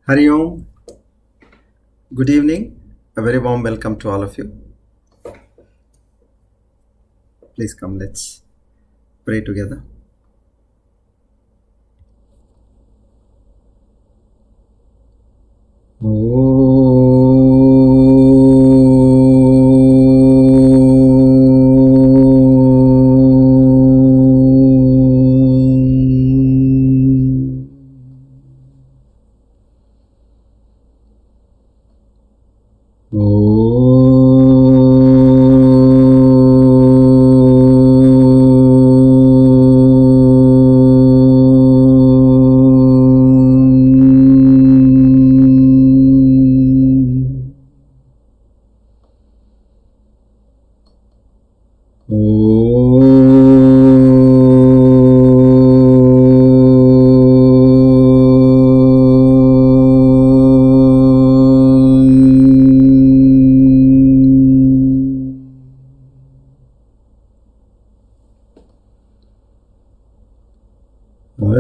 Hari Om, good evening, a very warm welcome to all of you. Please come, let's pray together.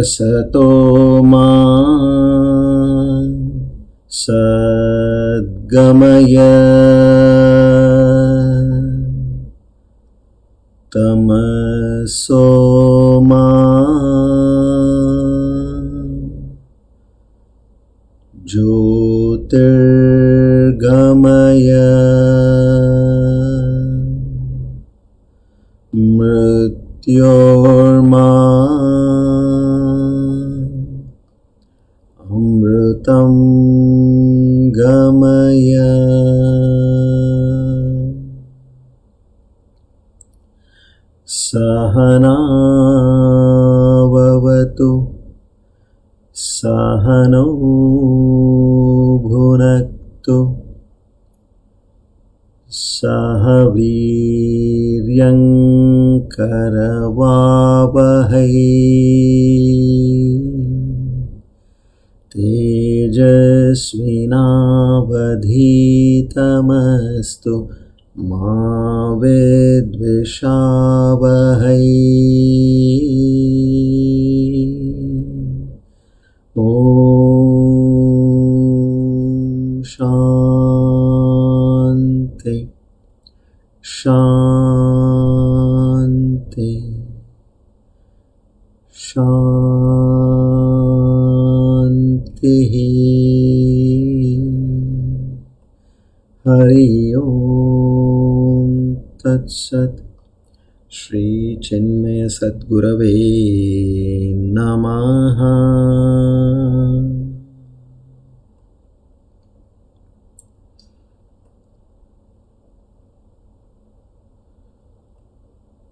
Asato ma sadgamaya tamaso ma jyotirgamaya mrityorma amritam gamaya sahana vavatu sahano bhunaktu sahaviryam karavavahai tejasvinavadhitamastu ma vidvishavahai. Om Shanti Shanti Shanti. Hari Om Tat Sat. Shri Chinmaya Sadgurave Namaha.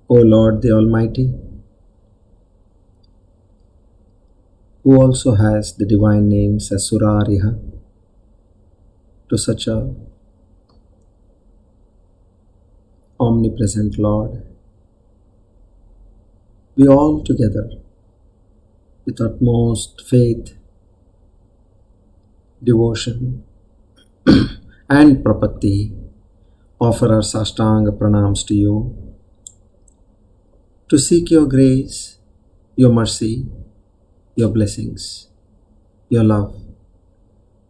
O Lord the Almighty, who also has the divine names as Surariha, to such a omnipresent Lord, we all together, with utmost faith, devotion, and prapatti, offer our Sashtanga pranams to you, to seek your grace, your mercy, your blessings, your love,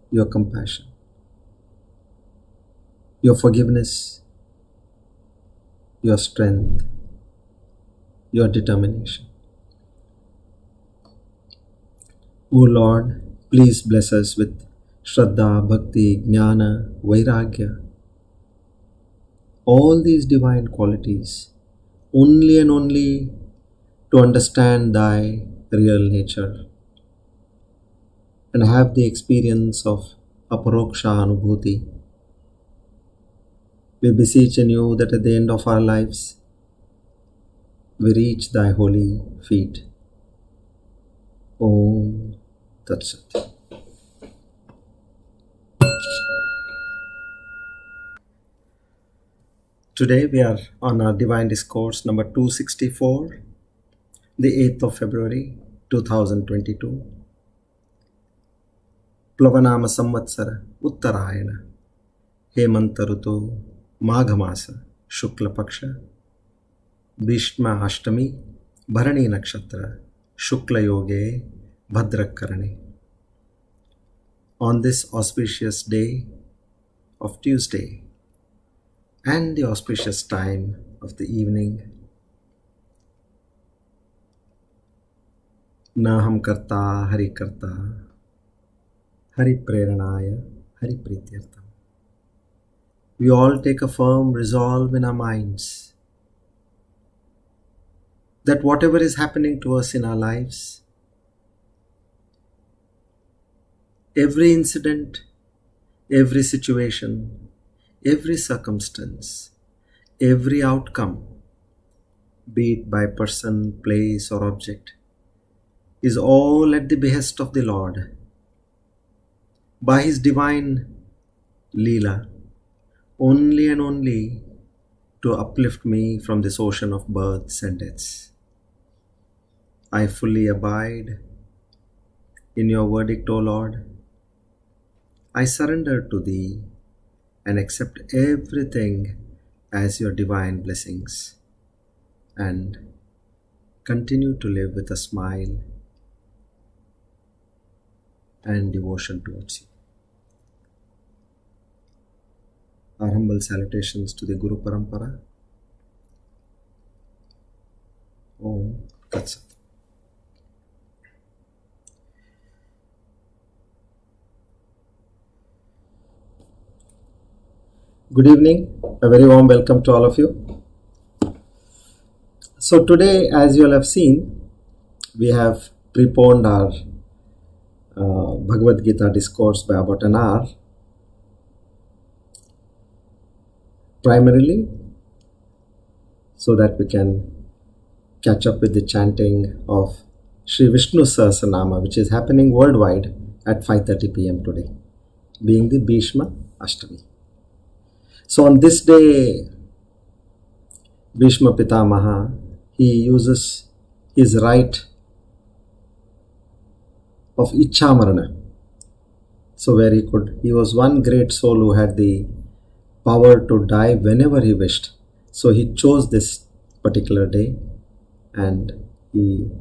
your compassion, your forgiveness, your strength, your determination. O Lord, please bless us with Shraddha, Bhakti, Jnana, Vairagya, all these divine qualities, only and only to understand Thy real nature and have the experience of aparoksha anubhuti. We beseech in you that at the end of our lives, we reach Thy holy feet. Om Tat Sat. Today we are on our Divine Discourse number 264, the 8th of February 2022. Plavanama Samvatsara Uttarayana Hemanta Rutu Maghamasa Shukla Paksha Bhishma Ashtami Bharani Nakshatra Shukla Yoge Bhadrakarane. on this auspicious day of Tuesday and the auspicious time of the evening. Naham karta hari karta hari preranaya hari prityartam. We all take a firm resolve in our minds that whatever is happening to us in our lives, every incident, every situation, every circumstance, every outcome, be it by person, place, or object, is all at the behest of the Lord, by His divine Leela, only and only to uplift me from this ocean of births and deaths. I fully abide in your verdict, O Lord. I surrender to Thee and accept everything as your divine blessings and continue to live with a smile and devotion towards you. Our humble salutations to the Guru Parampara. Om Tat Sat. Good evening, a very warm welcome to all of you. So today, as you all have seen, we have preponed our Bhagavad Gita discourse by about an hour, primarily so that we can catch up with the chanting of Sri Vishnu Sahasranama, which is happening worldwide at 5:30 p.m. today, being the Bhishma Ashtami. So on this day, Bhishma Pitamaha, he uses his right of Ichchamarana. So where he was one great soul who had the power to die whenever he wished. So he chose this particular day and he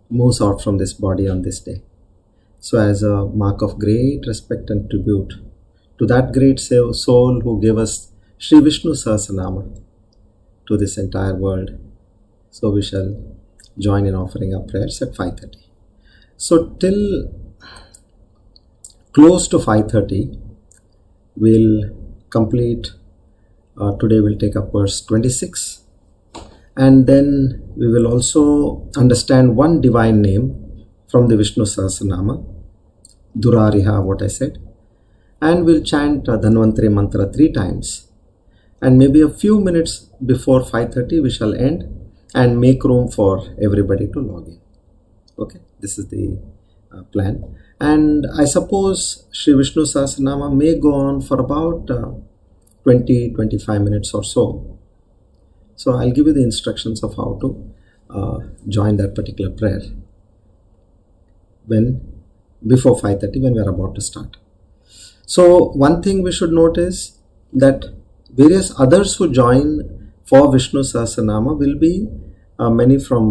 moves out from this body on this day. So as a mark of great respect and tribute to that great soul who gave us Sri Vishnu Sahasranama to this entire world, so we shall join in offering our prayers at 5:30. So till close to 5:30, we'll complete, today we'll take up verse 26, and then we will also understand one divine name from the Vishnu Sahasranama, Durariha, what I said, and we'll chant Dhanvantari mantra 3 times, and maybe a few minutes before 5:30 we shall end and make room for everybody to log in. Okay, this is the plan. And I suppose Sri Vishnu Sahasranama may go on for about 20-25 minutes or so. So I'll give you the instructions of how to join that particular prayer before 5:30 when we are about to start. So one thing we should note is that various others who join for Vishnu Sahasranama will be many from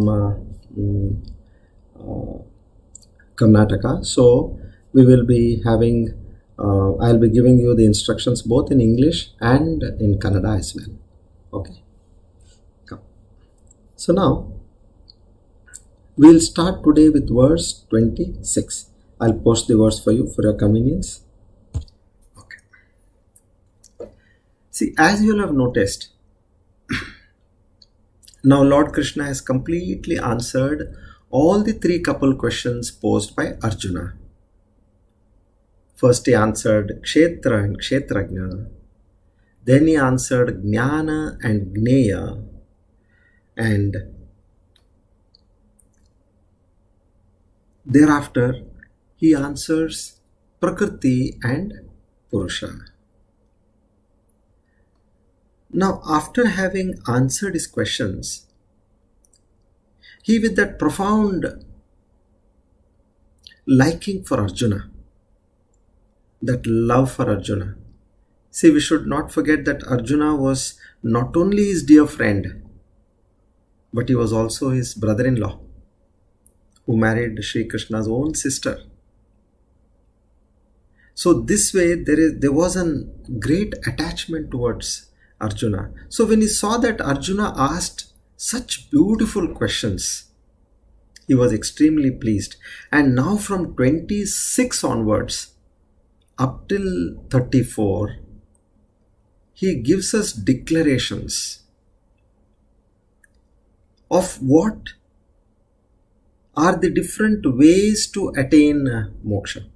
Karnataka. So we will be having, I'll be giving you the instructions both in English and in Kannada as well. Okay. Come. So now we'll start today with verse 26. I'll post the verse for you for your convenience. Okay. See, as you will have noticed, now Lord Krishna has completely answered all the 3 couple questions posed by Arjuna. First he answered Kshetra and Kshetrajna. Then he answered Jnana and Gneya. And thereafter he answers Prakriti and Purusha. Now after having answered his questions, he, with that profound liking for Arjuna, that love for Arjuna. See, we should not forget that Arjuna was not only his dear friend, but he was also his brother-in-law, who married Sri Krishna's own sister. So this way there was a great attachment towards Arjuna. So when he saw that Arjuna asked such beautiful questions, he was extremely pleased. And now from 26 onwards up till 34, he gives us declarations of what are the different ways to attain moksha.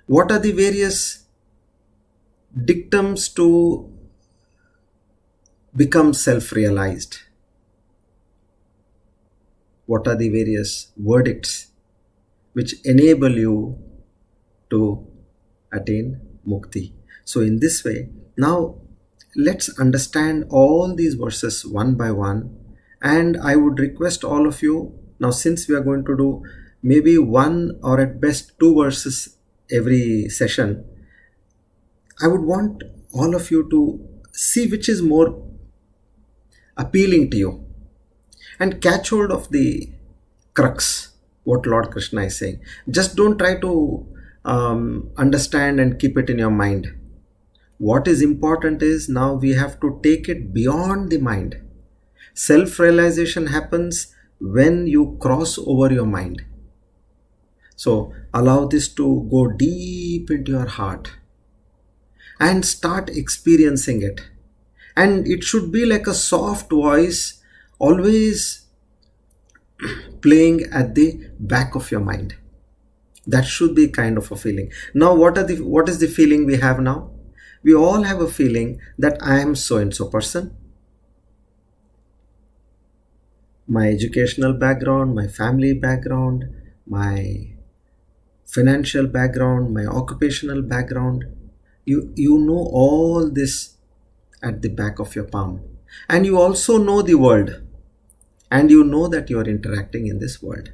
What are the various dictums to become self-realized? What are the various verdicts which enable you to attain mukti? So in this way, now let's understand all these verses one by one. And I would request all of you, now since we are going to do maybe one or at best two verses every session, I would want all of you to see which is more appealing to you and catch hold of the crux, what Lord Krishna is saying. Just don't try to understand and keep it in your mind. What is important is now we have to take it beyond the mind. Self-realization happens when you cross over your mind. So allow this to go deep into your heart and start experiencing it. And it should be like a soft voice always playing at the back of your mind. That should be kind of a feeling. Now what is the feeling we have now? We all have a feeling that I am so and so person. My educational background, my family background, my financial background, my occupational background. You know all this at the back of your palm. And you also know the world. And you know that you are interacting in this world.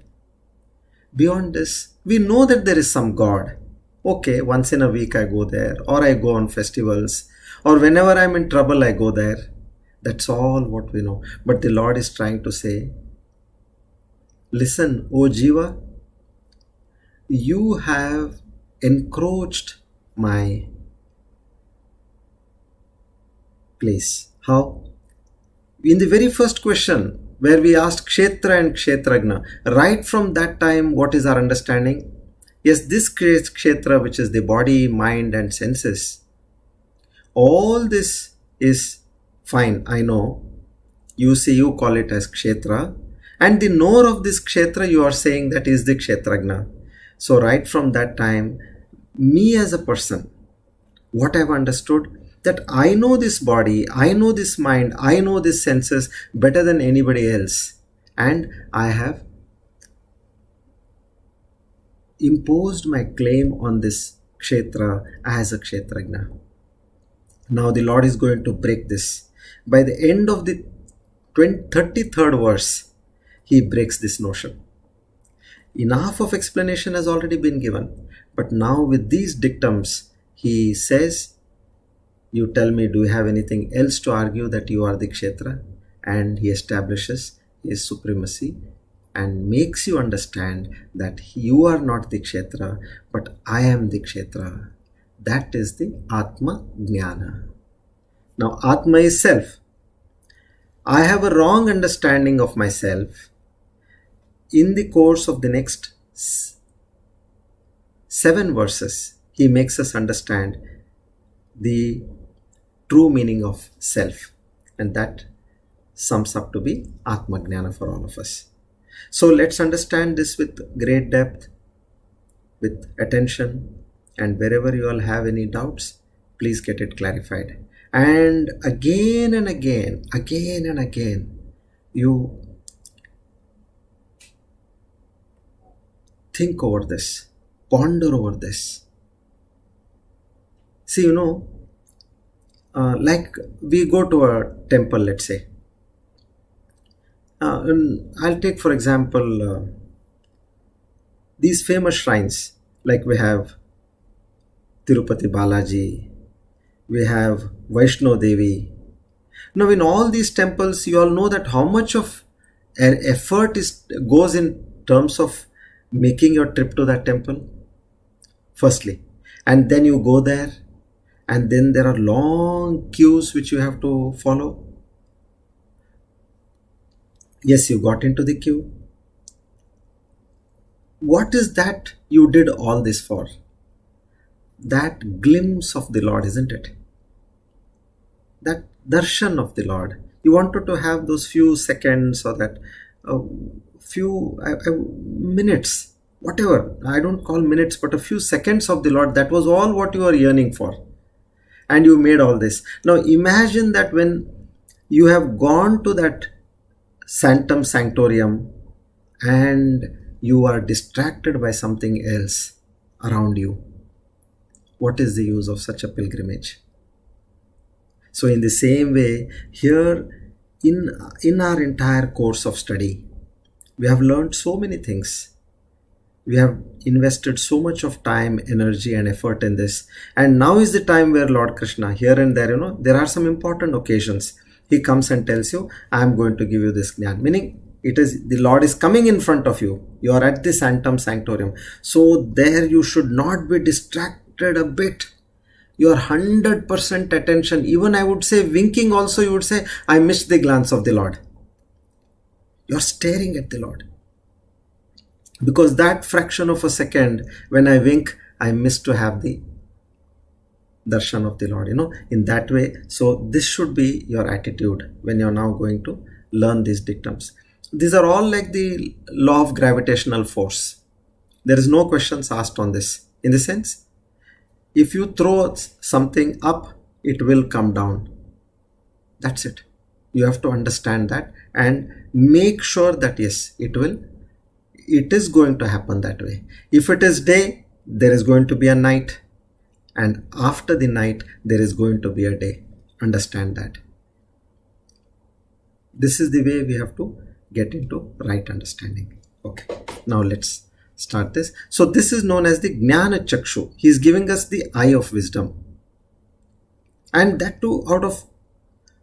Beyond this, we know that there is some God. Okay, once in a week I go there, or I go on festivals, or whenever I'm in trouble I go there. That's all what we know. But the Lord is trying to say, listen, O Jiva, you have encroached my place. How? In the very first question, where we asked Kshetra and Kshetrajna, right from that time, what is our understanding? Yes, this Kshetra, which is the body, mind and senses, all this is fine, I know. You call it as Kshetra. And the knower of this Kshetra, you are saying that is the Kshetrajna. So right from that time, me as a person, what I've understood, that I know this body, I know this mind, I know these senses better than anybody else. And I have imposed my claim on this Kshetra as a Kshetrajna. Now the Lord is going to break this. By the end of the 33rd verse, he breaks this notion. Enough of explanation has already been given. But now with these dictums, he says, you tell me, do you have anything else to argue that you are the Kshetra? And he establishes his supremacy and makes you understand that you are not the Kshetra, but I am the Kshetra. That is the Atma Jnana. Now Atma is self. I have a wrong understanding of myself. In the course of the next 7 verses, he makes us understand the true meaning of self, and that sums up to be Atma Jnana for all of us. So let's understand this with great depth, with attention, and wherever you all have any doubts, please get it clarified. And again and again, you think over this, ponder over this. See, like we go to a temple, let's say. I'll take for example these famous shrines, like we have Tirupati Balaji, we have Vaishno Devi. Now in all these temples, you all know that how much of effort goes in terms of making your trip to that temple. firstly. And then you go there, and then there are long queues which you have to follow. Yes, you got into the queue. What is that you did all this for? That glimpse of the Lord, isn't it? That darshan of the Lord. You wanted to have those few seconds, or that few minutes, whatever. I don't call minutes, but a few seconds of the Lord. That was all what you were yearning for. And you made all this. Now imagine that when you have gone to that sanctum sanctorium and you are distracted by something else around you. What is the use of such a pilgrimage? So in the same way, here in our entire course of study, we have learned so many things. We have invested so much of time, energy and effort in this. And now is the time where Lord Krishna, here and there, there are some important occasions. He comes and tells you, I am going to give you this jnana. Meaning, it is the Lord is coming in front of you. You are at the sanctum sanctorium. So there you should not be distracted a bit. Your 100% attention, even I would say winking also, you would say, I missed the glance of the Lord. You're staring at the Lord. Because that fraction of a second, when I wink, I miss to have the darshan of the Lord, in that way. So this should be your attitude when you're now going to learn these dictums. These are all like the law of gravitational force. There is no questions asked on this. In the sense, if you throw something up, it will come down. That's it. You have to understand that and make sure that yes, it is going to happen that way. If it is day, there is going to be a night. And after the night, there is going to be a day. Understand that. This is the way we have to get into right understanding. Okay, now let's start this. So this is known as the Jnana Chakshu. He is giving us the eye of wisdom. And that too out of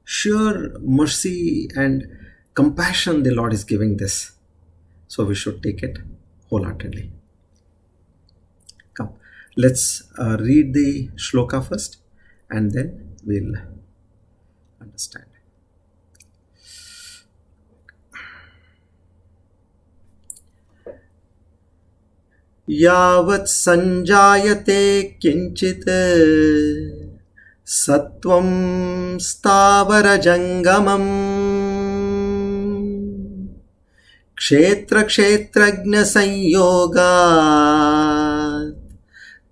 sheer mercy and compassion the Lord is giving this. So we should take it wholeheartedly. Come, let's read the shloka first and then we'll understand. Yavat sanjayate kinchit satvam stavara jangamam Kshetra Kshetrajna Vibhaga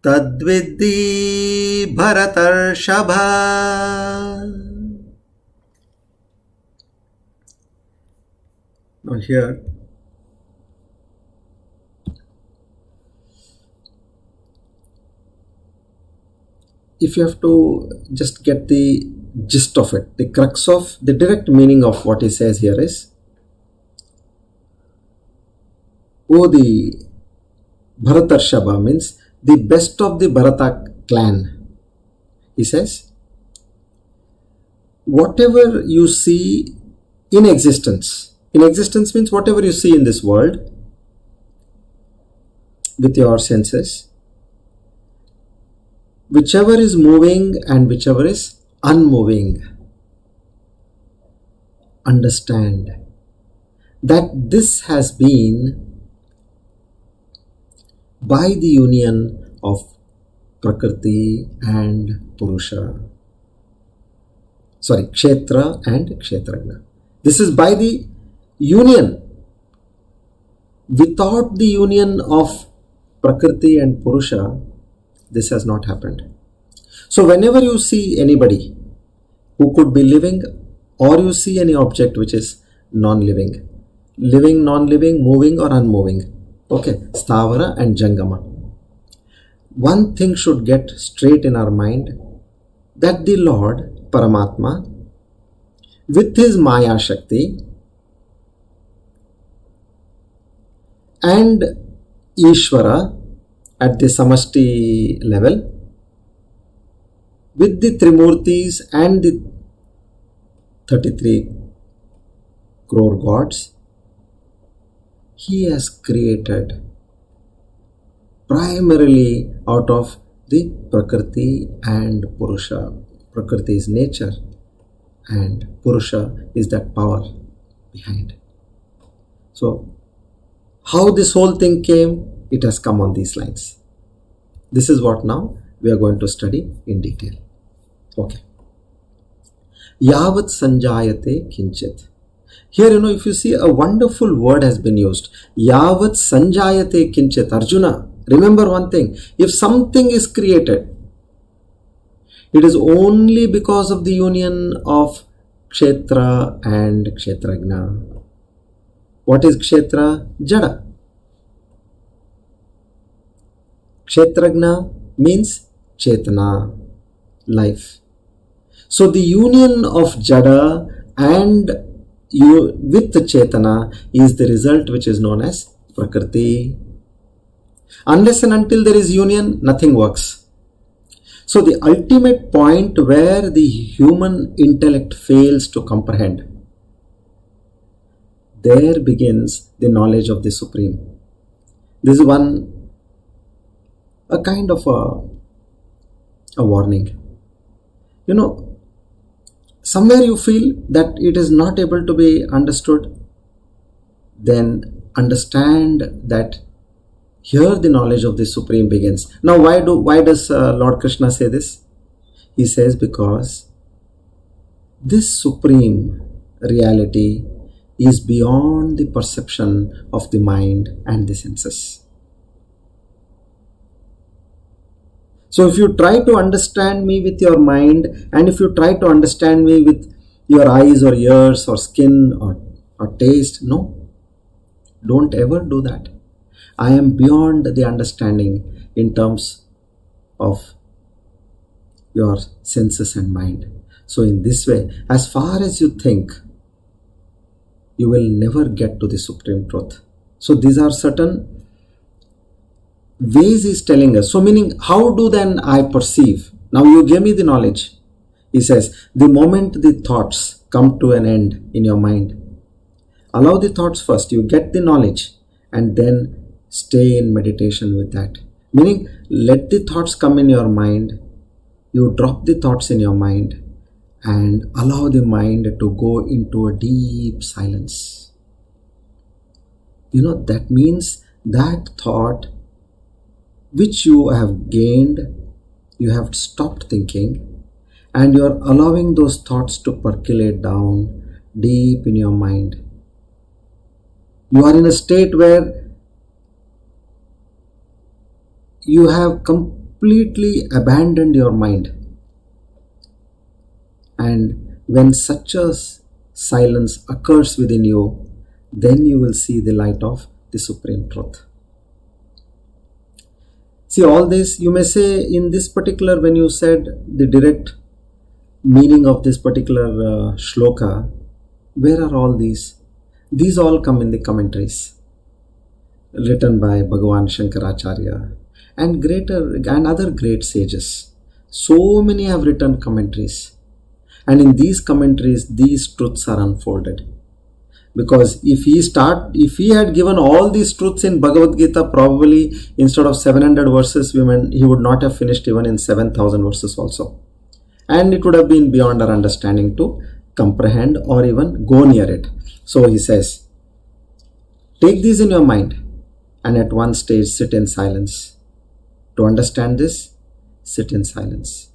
Tadvidhi Bharatarshava. Now here, if you have to just get the gist of it, the crux of the direct meaning of what he says here is, the Bharatarshava means the best of the Bharata clan. He says, whatever you see in existence means whatever you see in this world with your senses, whichever is moving and whichever is unmoving, understand that this has been by the union of Prakriti and Purusha. Kshetra and Kshetrajna. This is by the union. Without the union of Prakriti and Purusha, this has not happened. So whenever you see anybody who could be living, or you see any object which is non-living, living, non-living, moving or unmoving, okay, Stavara and Jangama. One thing should get straight in our mind, that the Lord, Paramatma, with his Maya Shakti and Ishvara at the Samashti level, with the Trimurtis and the 33 crore gods, he has created primarily out of the Prakriti and Purusha. Prakriti is nature and Purusha is that power behind. So, how this whole thing came, it has come on these lines. This is what now we are going to study in detail. Okay. Yavat sanjayate kinchit. Here, if you see, a wonderful word has been used. Yavat sanjayate kinchit. Arjuna, remember one thing. If something is created, it is only because of the union of Kshetra and Kshetrajna. What is Kshetra? Jada. Kshetrajna means Chetana, life. So the union of Jada and you with the Chetana is the result which is known as Prakriti. Unless and until there is union, nothing works. So the ultimate point where the human intellect fails to comprehend, there begins the knowledge of the Supreme. This is a kind of a warning. Somewhere you feel that it is not able to be understood, then understand that here the knowledge of the Supreme begins. Now why does Lord Krishna say this? He says because this Supreme reality is beyond the perception of the mind and the senses. So if you try to understand me with your mind, and if you try to understand me with your eyes or ears or skin or taste, no, don't ever do that. I am beyond the understanding in terms of your senses and mind. So in this way, as far as you think, you will never get to the Supreme Truth. So these are certain ways he's telling us. So meaning, how do then I perceive? Now you gave me the knowledge. He says, the moment the thoughts come to an end in your mind, allow the thoughts first. You get the knowledge and then stay in meditation with that. Meaning, let the thoughts come in your mind. You drop the thoughts in your mind and allow the mind to go into a deep silence. That means that thought which you have gained, you have stopped thinking, and you are allowing those thoughts to percolate down deep in your mind. You are in a state where you have completely abandoned your mind. And when such a silence occurs within you, then you will see the light of the Supreme Truth. See, all this, you may say in this particular, when you said the direct meaning of this particular shloka, where are all these? These all come in the commentaries written by Bhagavan Shankaracharya and other great sages. So many have written commentaries, and in these commentaries these truths are unfolded. Because if he had given all these truths in Bhagavad Gita, probably instead of 700 verses, he would not have finished even in 7,000 verses also. And it would have been beyond our understanding to comprehend or even go near it. So he says, take these in your mind and at one stage sit in silence. To understand this, sit in silence.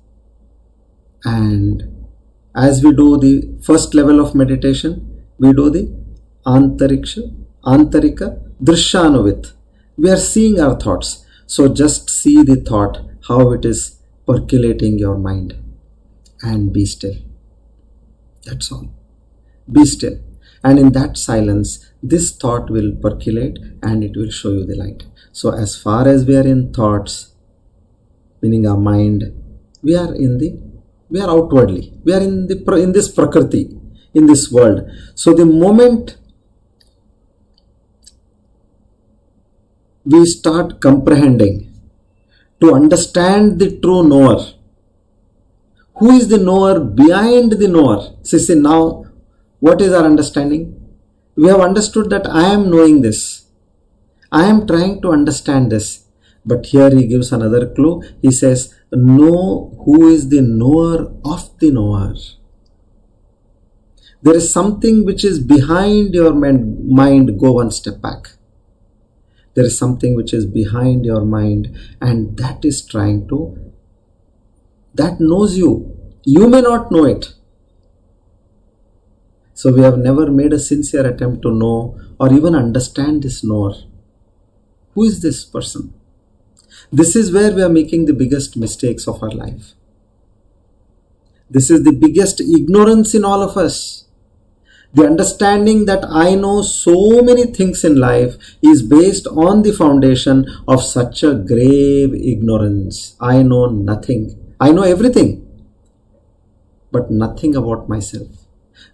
And as we do the first level of meditation, we do the Antarika Drishanuvit. We are seeing our thoughts. So just see the thought, how it is percolating your mind, and be still. That's all. Be still. And in that silence, this thought will percolate and it will show you the light. So as far as we are in thoughts, meaning our mind, we are outwardly. We are in this Prakriti, in this world. So the moment we start comprehending, to understand the true knower, who is the knower behind the knower? See, now, what is our understanding? We have understood that I am knowing this. I am trying to understand this. But here he gives another clue. He says, know who is the knower of the knower. There is something which is behind your mind. Go one step back. There is something which is behind your mind, and that is that knows you. You may not know it. So we have never made a sincere attempt to know or even understand this knower. Who is this person? This is where we are making the biggest mistakes of our life. This is the biggest ignorance in all of us. The understanding that I know so many things in life is based on the foundation of such a grave ignorance. I know nothing. I know everything, but nothing about myself.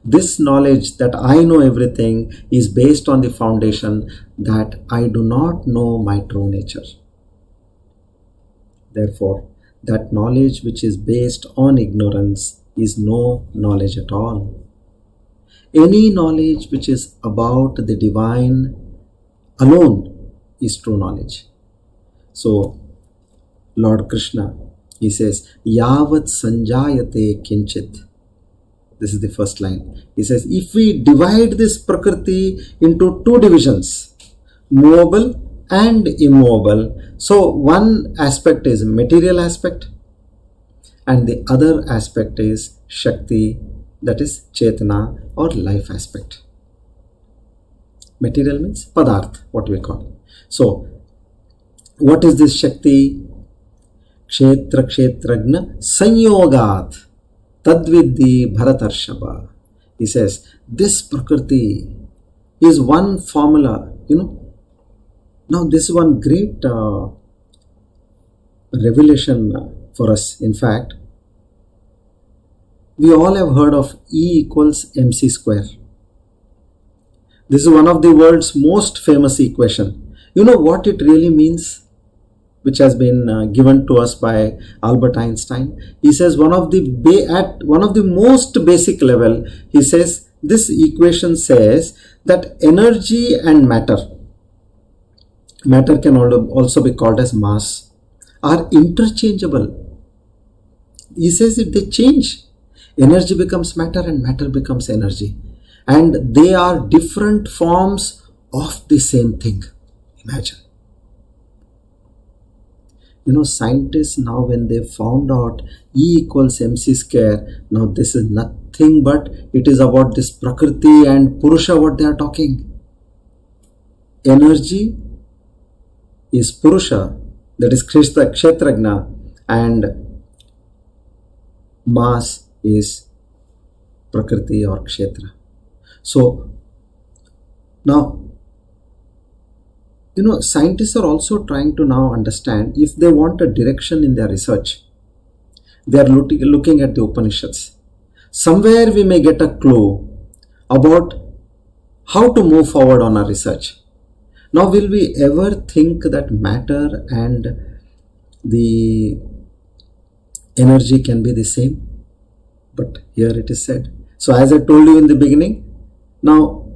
This knowledge that I know everything is based on the foundation that I do not know my true nature. Therefore, that knowledge which is based on ignorance is no knowledge at all. Any knowledge which is about the divine alone is true knowledge. So, Lord Krishna, he says, Yavat Sanjayate Kinchit. This is the first line. He says, if we divide this Prakriti into two divisions, movable and immovable, so one aspect is material aspect and the other aspect is Shakti, that is Chetana or life aspect. Material means Padarth, what we call. So, what is this Shakti? Kshetra Kshetrajna Sanyogat Tadvidhi Bharatarshava. He says, this Prakriti is one formula, Now this is one great revelation for us. In fact, we all have heard of E equals mc square. This is one of the world's most famous equation. You know what it really means? Which has been given to us by Albert Einstein. He says at one of the most basic level, he says this equation says that energy and matter can also be called as mass, are interchangeable. He says if they change, energy becomes matter and matter becomes energy, and they are different forms of the same thing. Imagine. Scientists now, when they found out E equals mc square, now this is nothing but it is about this Prakriti and Purusha what they are talking. Energy is Purusha, that is Kshetra Kshetrajna, and mass is Prakriti or Kshetra. So now, scientists are also trying to now understand if they want a direction in their research. They are looking at the Upanishads. Somewhere we may get a clue about how to move forward on our research. Now, will we ever think that matter and the energy can be the same? But here it is said. So as I told you in the beginning, now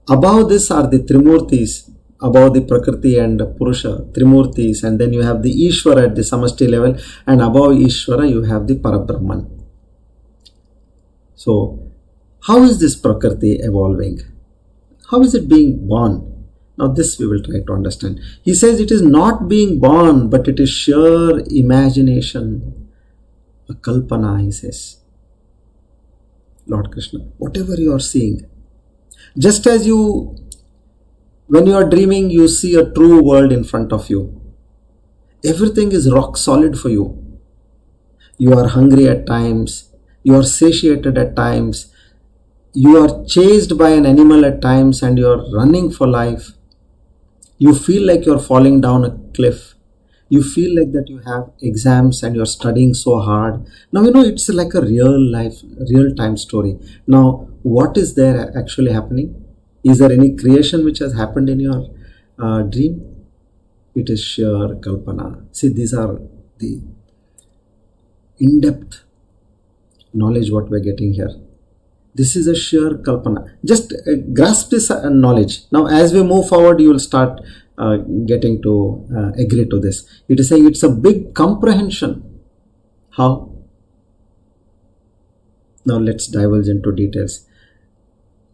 above this are the Trimurtis, above the Prakriti and Purusha, Trimurtis, and then you have the Ishvara at the Samashti level, and above Ishvara you have the Parabrahman. So, how is this Prakriti evolving? How is it being born? Now this we will try to understand. He says it is not being born, but it is sheer imagination, a kalpana, he says. Lord Krishna, whatever you are seeing, just as when you are dreaming, you see a true world in front of you. Everything is rock solid for you. You are hungry at times. You are satiated at times. You are chased by an animal at times and you are running for life. You feel like you are falling down a cliff. You feel like that you have exams and you are studying so hard. Now, it's like a real time story. Now, what is there actually happening? Is there any creation which has happened in your dream? It is sheer kalpana. See, these are the in-depth knowledge what we are getting here. This is a sheer kalpana. Just grasp this knowledge. Now, as we move forward, you will start getting to agree to this. It is saying it's a big comprehension. How? Now let's divulge into details.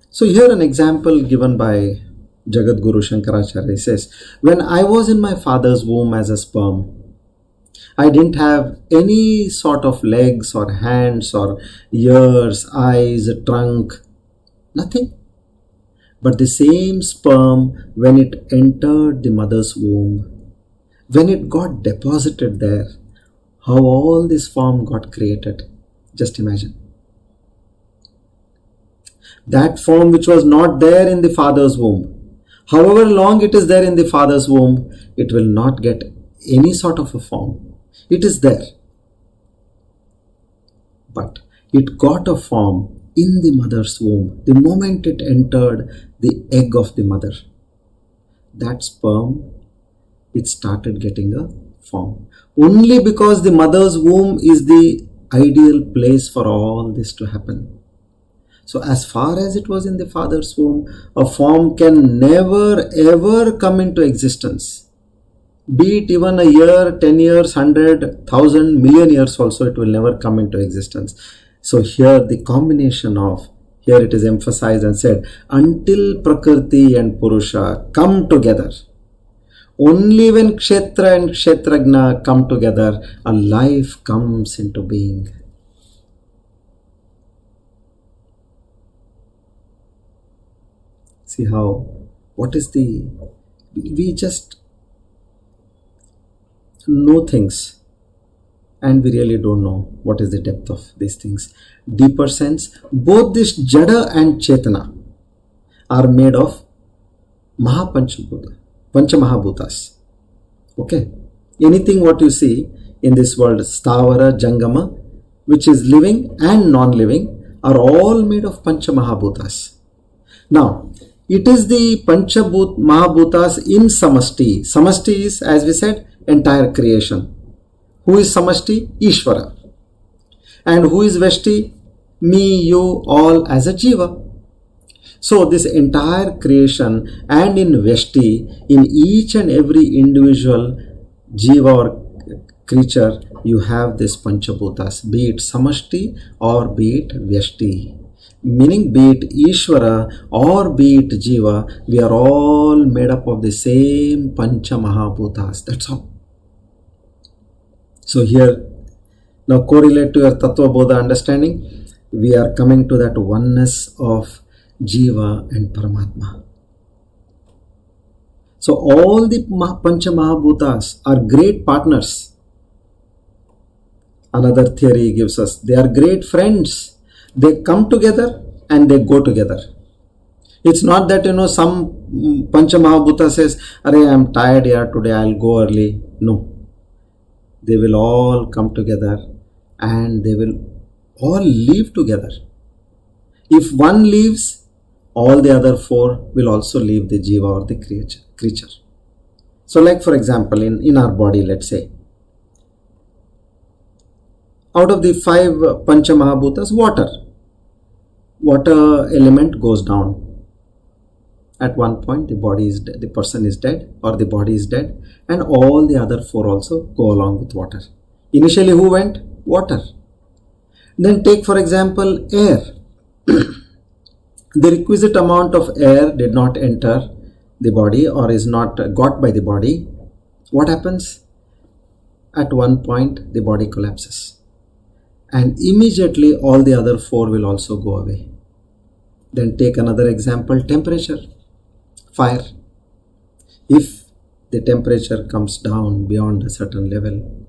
So here an example given by Jagadguru Shankaracharya says, when I was in my father's womb as a sperm, I didn't have any sort of legs or hands or ears, eyes, trunk, nothing. But the same sperm, when it entered the mother's womb, when it got deposited there, how all this form got created. Just imagine. That form which was not there in the father's womb, however long it is there in the father's womb, it will not get any sort of a form. It is there. But it got a form in the mother's womb the moment it entered the egg of the mother. That sperm, it started getting a form. Only because the mother's womb is the ideal place for all this to happen. So as far as it was in the father's womb, a form can never ever come into existence. Be it even a year, 10 years, 100, 1,000, million years also, it will never come into existence. So here the combination of, here it is emphasized and said, until Prakriti and Purusha come together, only when Kshetra and Kshetrajna come together, a life comes into being. See how, what is the, we just know things and we really don't know what is the depth of these things. Deeper sense, both this Jada and Chetana are made of Mahapanchabhuta, Panchamahabhutas. Okay, anything what you see in this world, Stavara, Jangama, which is living and non-living, are all made of Panchamahabhutas. Now, it is the Mahabhutas in Samashti. Samashti is, as we said, entire creation. Who is Samashti? Ishvara. And who is Veshti? Me, you, all as a Jiva. So this entire creation, and in Veshti, in each and every individual Jiva or creature, you have this Panchabhutas, be it Samashti or be it Veshti. Meaning, be it Ishvara or be it Jiva, we are all made up of the same Pancha Mahabhutas. That's all. So here, now correlate to your Tattva Bodha understanding, we are coming to that oneness of Jiva and Paramatma. So all the Pancha Mahabhutas are great partners. Another theory gives us, they are great friends. They come together and they go together. It's not that, some Pancha Mahabhuta says, Arey, I'm tired here today, I'll go early. No. They will all come together and they will all live together. If one leaves, all the other four will also leave the Jiva or the creature. So like for example, in our body, let's say, out of the 5 Pancha Mahabhutas, water element goes down. At one point, the person is dead or the body is dead, and all the other 4 also go along with water. Initially, who went? Water. Then take for example air. The requisite amount of air did not enter the body or is not got by the body. What happens? At one point, the body collapses. And immediately all the other 4 will also go away. Then take another example, temperature, fire. If the temperature comes down beyond a certain level,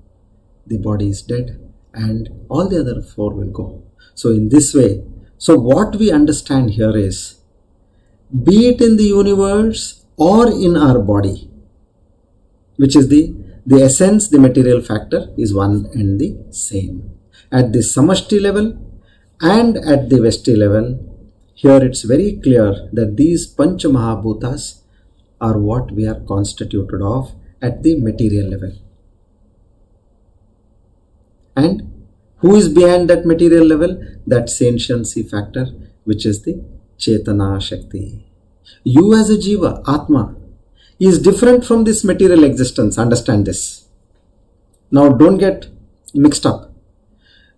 the body is dead and all the other 4 will go. So in this way, so what we understand here is, be it in the universe or in our body, which is the essence, the material factor is one and the same. At the Samashti level and at the Veshti level, here it's very clear that these Pancha Mahabhutas are what we are constituted of at the material level. And who is behind that material level? That sentiency factor, which is the Chetana Shakti. You as a Jiva, Atma, is different from this material existence. Understand this. Now don't get mixed up.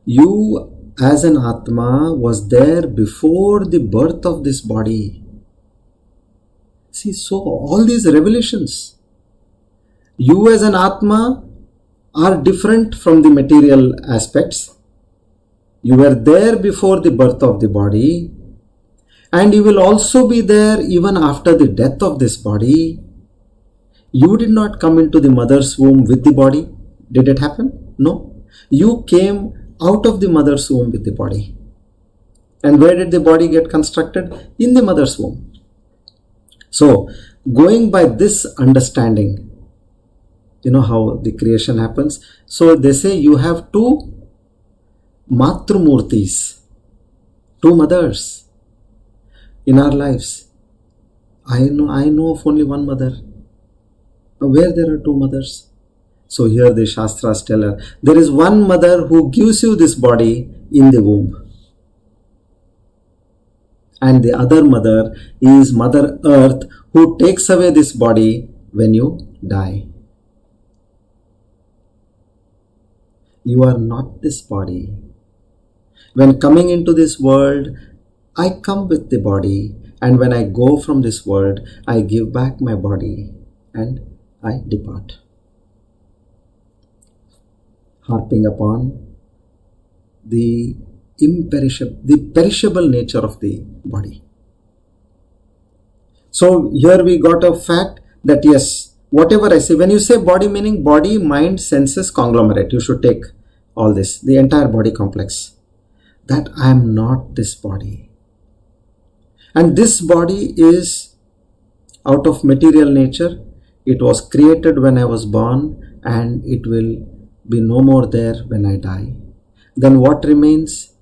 You as an Atma was there before the birth of this body. See, so all these revelations, you as an Atma are different from the material aspects. You were there before the birth of the body, and you will also be there even after the death of this body. You did not come into the mother's womb with the body. Did it happen? No. You came out of the mother's womb with the body. And where did the body get constructed? In the mother's womb. So, going by this understanding, you know how the creation happens. So, they say you have two Matrumurtis, two mothers in our lives. I know of only one mother. Where there are two mothers? So here the Shastras tell her, there is one mother who gives you this body in the womb. And the other mother is Mother Earth, who takes away this body when you die. You are not this body. When coming into this world, I come with the body, and when I go from this world, I give back my body and I depart. Harping upon the perishable nature of the body. So here we got a fact that yes, whatever I say, when you say body, meaning body, mind, senses, conglomerate, you should take all this, the entire body complex. That I am not this body. And this body is out of material nature. It was created when I was born, and it will be no more there when I die. Then what remains?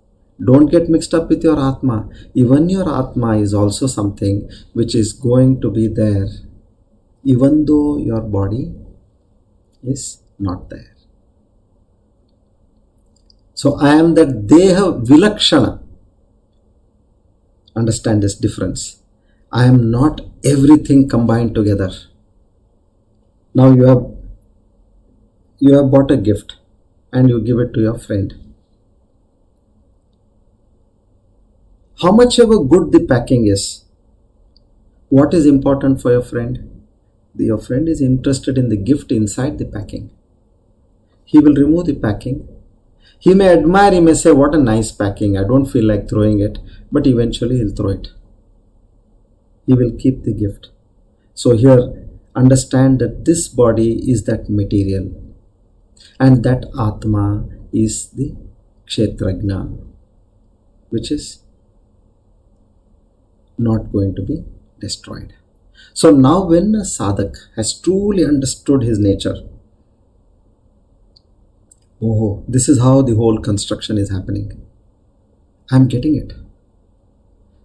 Don't get mixed up with your Atma. Even your Atma is also something which is going to be there, even though your body is not there. So I am that Deha Vilakshana. Understand this difference. I am not everything combined together. Now you have bought a gift and you give it to your friend. How much ever good the packing is, what is important for your friend? Your friend is interested in the gift inside the packing. He will remove the packing. He may admire, he may say, what a nice packing, I don't feel like throwing it, but eventually he'll throw it. He will keep the gift. So here, understand that this body is that material, and that Atma is the Kshetrajna, which is not going to be destroyed. So now when a sadhak has truly understood his nature, oh, this is how the whole construction is happening. I am getting it.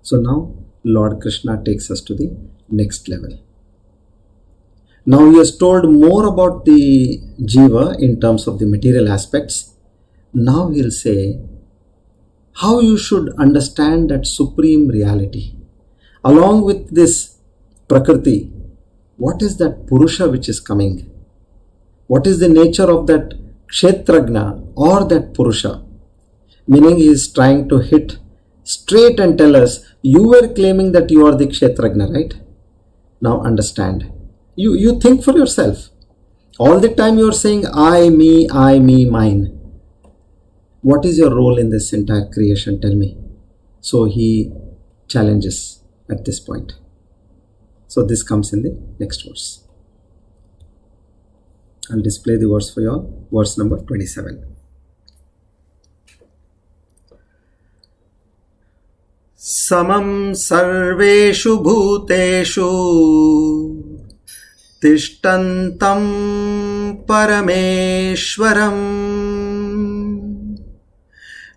So now Lord Krishna takes us to the next level. Now he has told more about the jiva in terms of the material aspects. Now he'll say how you should understand that supreme reality. Along with this Prakriti, what is that Purusha which is coming? What is the nature of that Kshetrajna or that Purusha? Meaning he is trying to hit straight and tell us, you were claiming that you are the Kshetrajna, right? Now understand. You think for yourself. All the time you are saying, I, me, mine. What is your role in this entire creation? Tell me. So he challenges at this point. So this comes in the next verse. I'll display the verse for you all. Verse number 27. Samam sarveshu bhuteshu tishtantam parameshwaram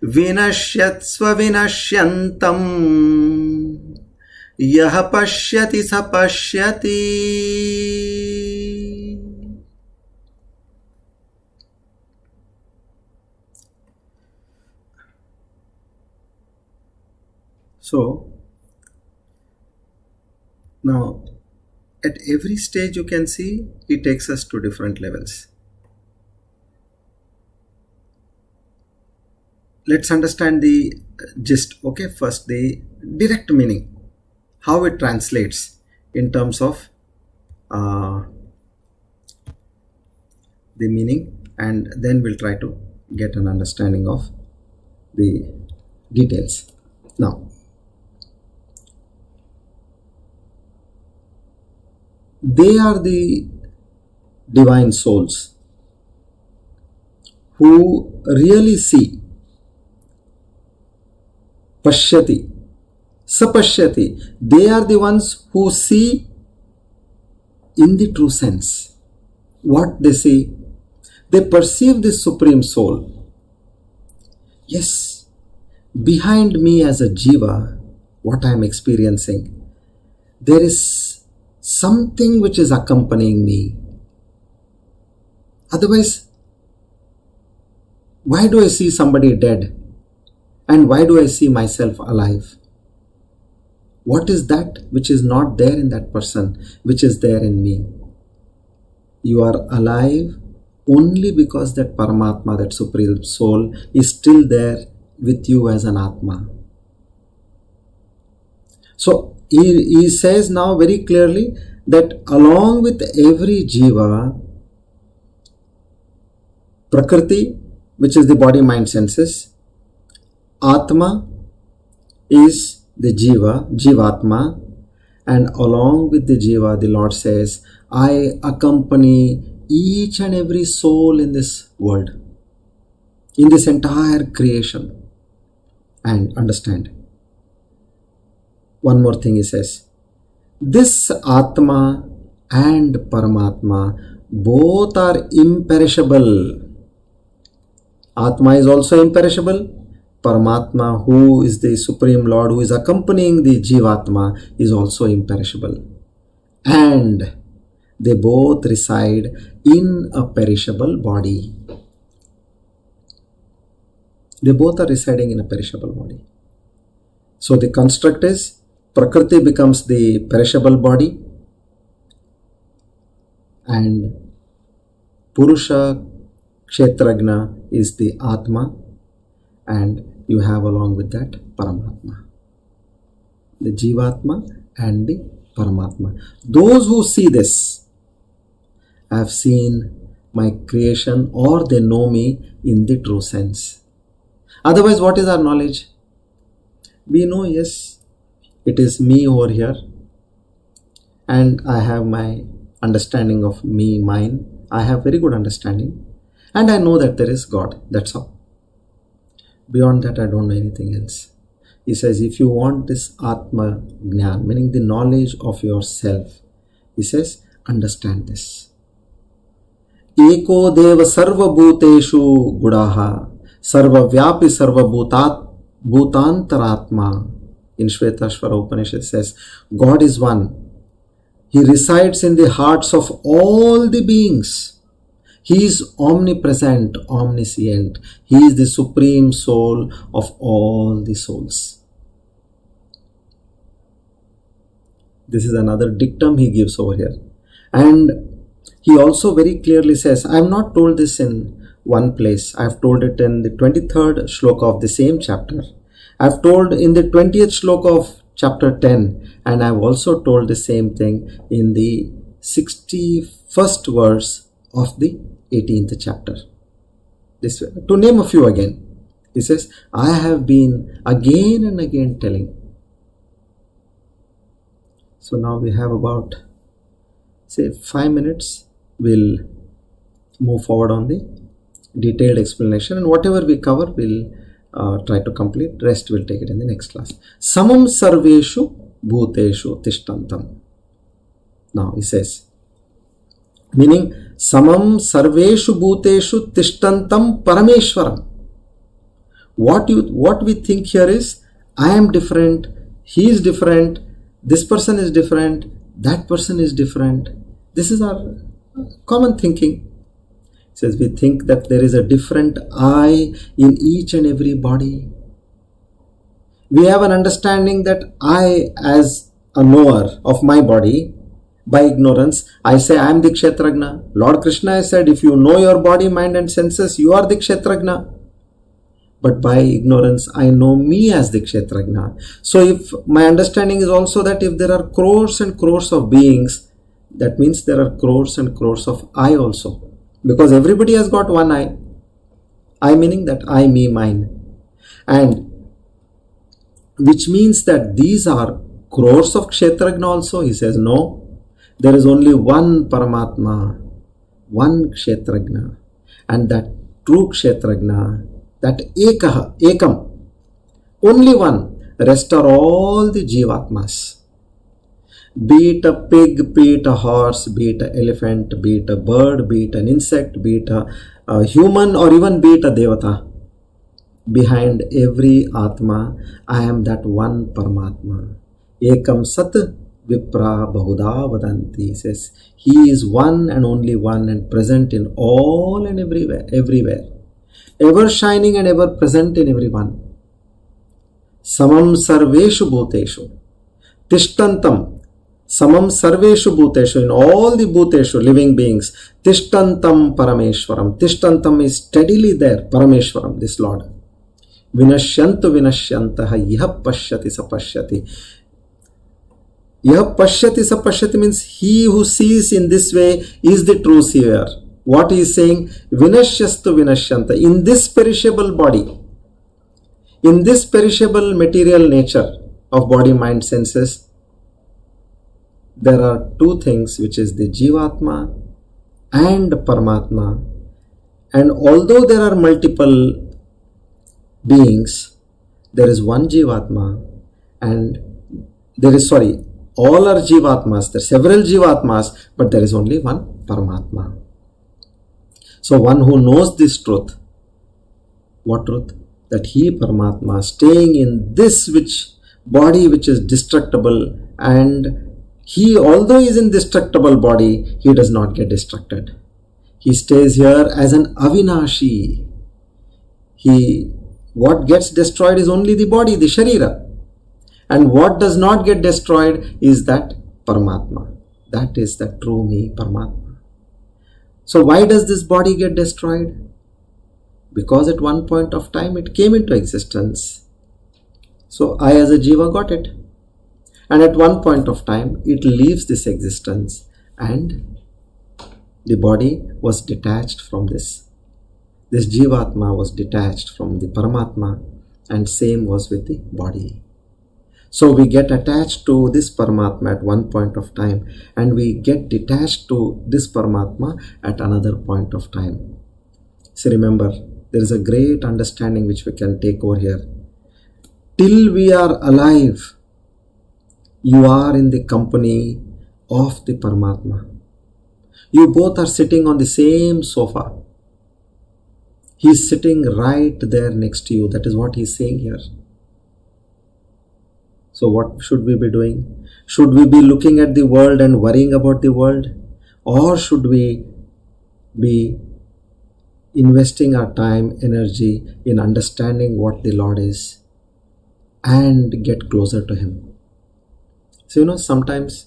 vinashyatsva vinashyantam yaha pashyati sa pashyati. So now at every stage you can see it takes us to different levels. Let's understand the gist. Okay, first the direct meaning, how it translates in terms of the meaning, and then we'll try to get an understanding of the details. Now, they are the divine souls who really see. Pashyati, sapashyati. They are the ones who see in the true sense. What they see? They perceive the Supreme Soul. Yes, behind me as a jiva, what I am experiencing, there is something which is accompanying me. Otherwise, why do I see somebody dead? And why do I see myself alive? What is that which is not there in that person, which is there in me? You are alive only because that Paramatma, that Supreme Soul, is still there with you as an Atma. So he says now very clearly that along with every jiva, Prakriti, which is the body, mind, senses, Atma is the jiva, jivatma, and along with the jiva, the Lord says, I accompany each and every soul in this world, in this entire creation. And understand, one more thing he says, this Atma and Paramatma both are imperishable. Atma is also imperishable. Paramatma, who is the Supreme Lord, who is accompanying the Jivatma, is also imperishable. And they both reside in a perishable body. They both are residing in a perishable body. So the construct is, Prakriti becomes the perishable body, and Purusha Kshetrajna is the Atma, and you have along with that Paramatma, the Jivatma and the Paramatma. Those who see this have seen my creation, or they know me in the true sense. Otherwise, what is our knowledge? We know, yes, it is me over here, and I have my understanding of me, mine. I have very good understanding, and I know that there is God. That's all. Beyond that, I don't know anything else. He says, if you want this Atma Jnana, meaning the knowledge of yourself, he says, understand this. Eko deva sarva bhuteshu gudaha sarva vyapi sarva bhutantaratma. In Shvetashvara Upanishad says, God is one. He resides in the hearts of all the beings. He is omnipresent, omniscient. He is the Supreme Soul of all the souls. This is another dictum he gives over here. And he also very clearly says, I have not told this in one place. I have told it in the 23rd shloka of the same chapter. I have told in the 20th shloka of chapter 10. And I have also told the same thing in the 61st verse of the 18th chapter. This, to name a few again, he says, I have been again and again telling. So now we have about, say, 5 minutes. We'll move forward on the detailed explanation, and whatever we cover, we'll try to complete. Rest we'll take it in the next class. Samam sarveshu bhuteshu tishtantam. Now he says, meaning samam sarveshu bhuteshu tishtantam parameshwaram. What we think here is, I am different, he is different, this person is different, that person is different. This is our common thinking. It says we think that there is a different I in each and every body. We have an understanding that I, as a knower of my body, By ignorance, I say I am the Kshetrajna. Lord Krishna has said, if you know your body, mind and senses, you are the Kshetrajna. But by ignorance, I know me as the Kshetrajna. So if my understanding is also that if there are crores and crores of beings, that means there are crores and crores of I also. Because everybody has got one I. I meaning that I, me, mine. And which means that these are crores of Kshetrajna also. He says, no. There is only one Paramatma, one Kshetrajna, and that true Kshetrajna, that Ekam, only one, rest are all the Jivatmas. Be it a pig, be it a horse, be it an elephant, be it a bird, be it an insect, be it a human, or even be it a Devata. Behind every Atma, I am that one Paramatma. Ekam Sat Vipra Bahuda Vadanti, says, He is one and only one and present in all and everywhere. Ever shining and ever present in everyone. Samam Sarveshu Bhuteshu. Tishtantam. Samam Sarveshu Bhuteshu. In all the Bhuteshu, living beings. Tishtantam Parameshwaram. Tishtantam is steadily there. Parameshwaram, this Lord. Vinashyantu Vinashyantaha. Yah Pashyati Sapashyati. Yah Pashyati Sapashyati means he who sees in this way is the true seer. What he is saying, Vinashyastu Vinashyanta, in this perishable body, in this perishable material nature of body, mind, senses, there are two things, which is the Jivatma and Paramatma. And although there are multiple beings, there is one Jivatma and there is, all are Jivatmas, there are several Jivatmas, but there is only one Paramatma. So one who knows this truth, what truth? That he, Paramatma, staying in this body which is destructible, and he, although he is in destructible body, he does not get destructed. He stays here as an Avinashi. What gets destroyed is only the body, the Sharira. And what does not get destroyed is that Paramatma. That is the true me, Paramatma. So why does this body get destroyed? Because at one point of time it came into existence. So I as a Jiva got it. And at one point of time it leaves this existence and the body was detached from this. This Jivatma was detached from the Paramatma, and same was with the body. So we get attached to this Paramatma at one point of time, and we get detached to this Paramatma at another point of time. So remember, there is a great understanding which we can take over here. Till we are alive, you are in the company of the Paramatma. You both are sitting on the same sofa. He is sitting right there next to you. That is what he is saying here. So what should we be doing? Should we be looking at the world and worrying about the world? Or should we be investing our time, energy in understanding what the Lord is and get closer to Him? So sometimes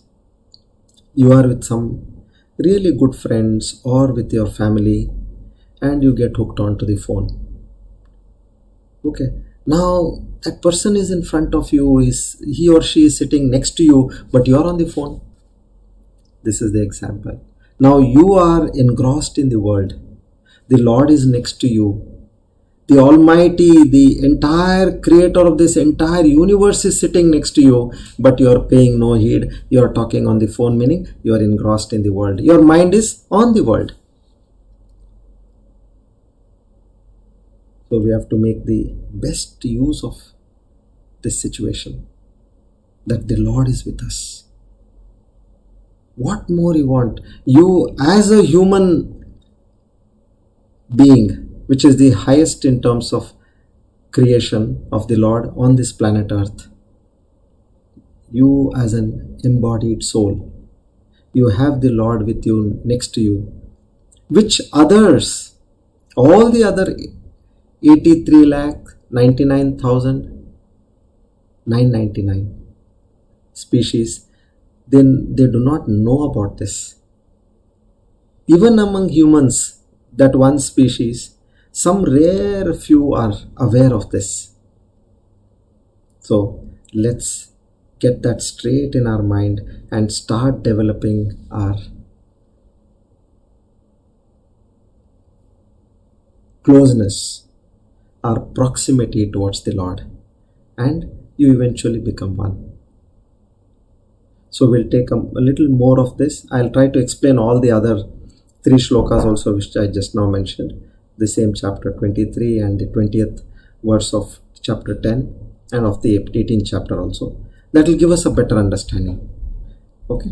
you are with some really good friends or with your family and you get hooked onto the phone. Okay, now that person is in front of you, he or she is sitting next to you, but you are on the phone. This is the example. Now you are engrossed in the world. The Lord is next to you. The Almighty, the entire creator of this entire universe is sitting next to you, but you are paying no heed. You are talking on the phone, meaning you are engrossed in the world. Your mind is on the world. So we have to make the best use of this situation, that the Lord is with us. What more you want? You as a human being, which is the highest in terms of creation of the Lord on this planet Earth, you as an embodied soul, you have the Lord with you, next to you, which others, all the other 83,99,999 species, then they do not know about this. Even among humans, that one species, some rare few are aware of this. So let's get that straight in our mind and start developing our closeness, our proximity towards the Lord, and you eventually become one. So we'll take a little more of this. I'll try to explain all the other 3 shlokas also, which I just now mentioned, the same chapter 23 and the 20th verse of chapter 10 and of the 18th chapter also. That will give us a better understanding. Okay.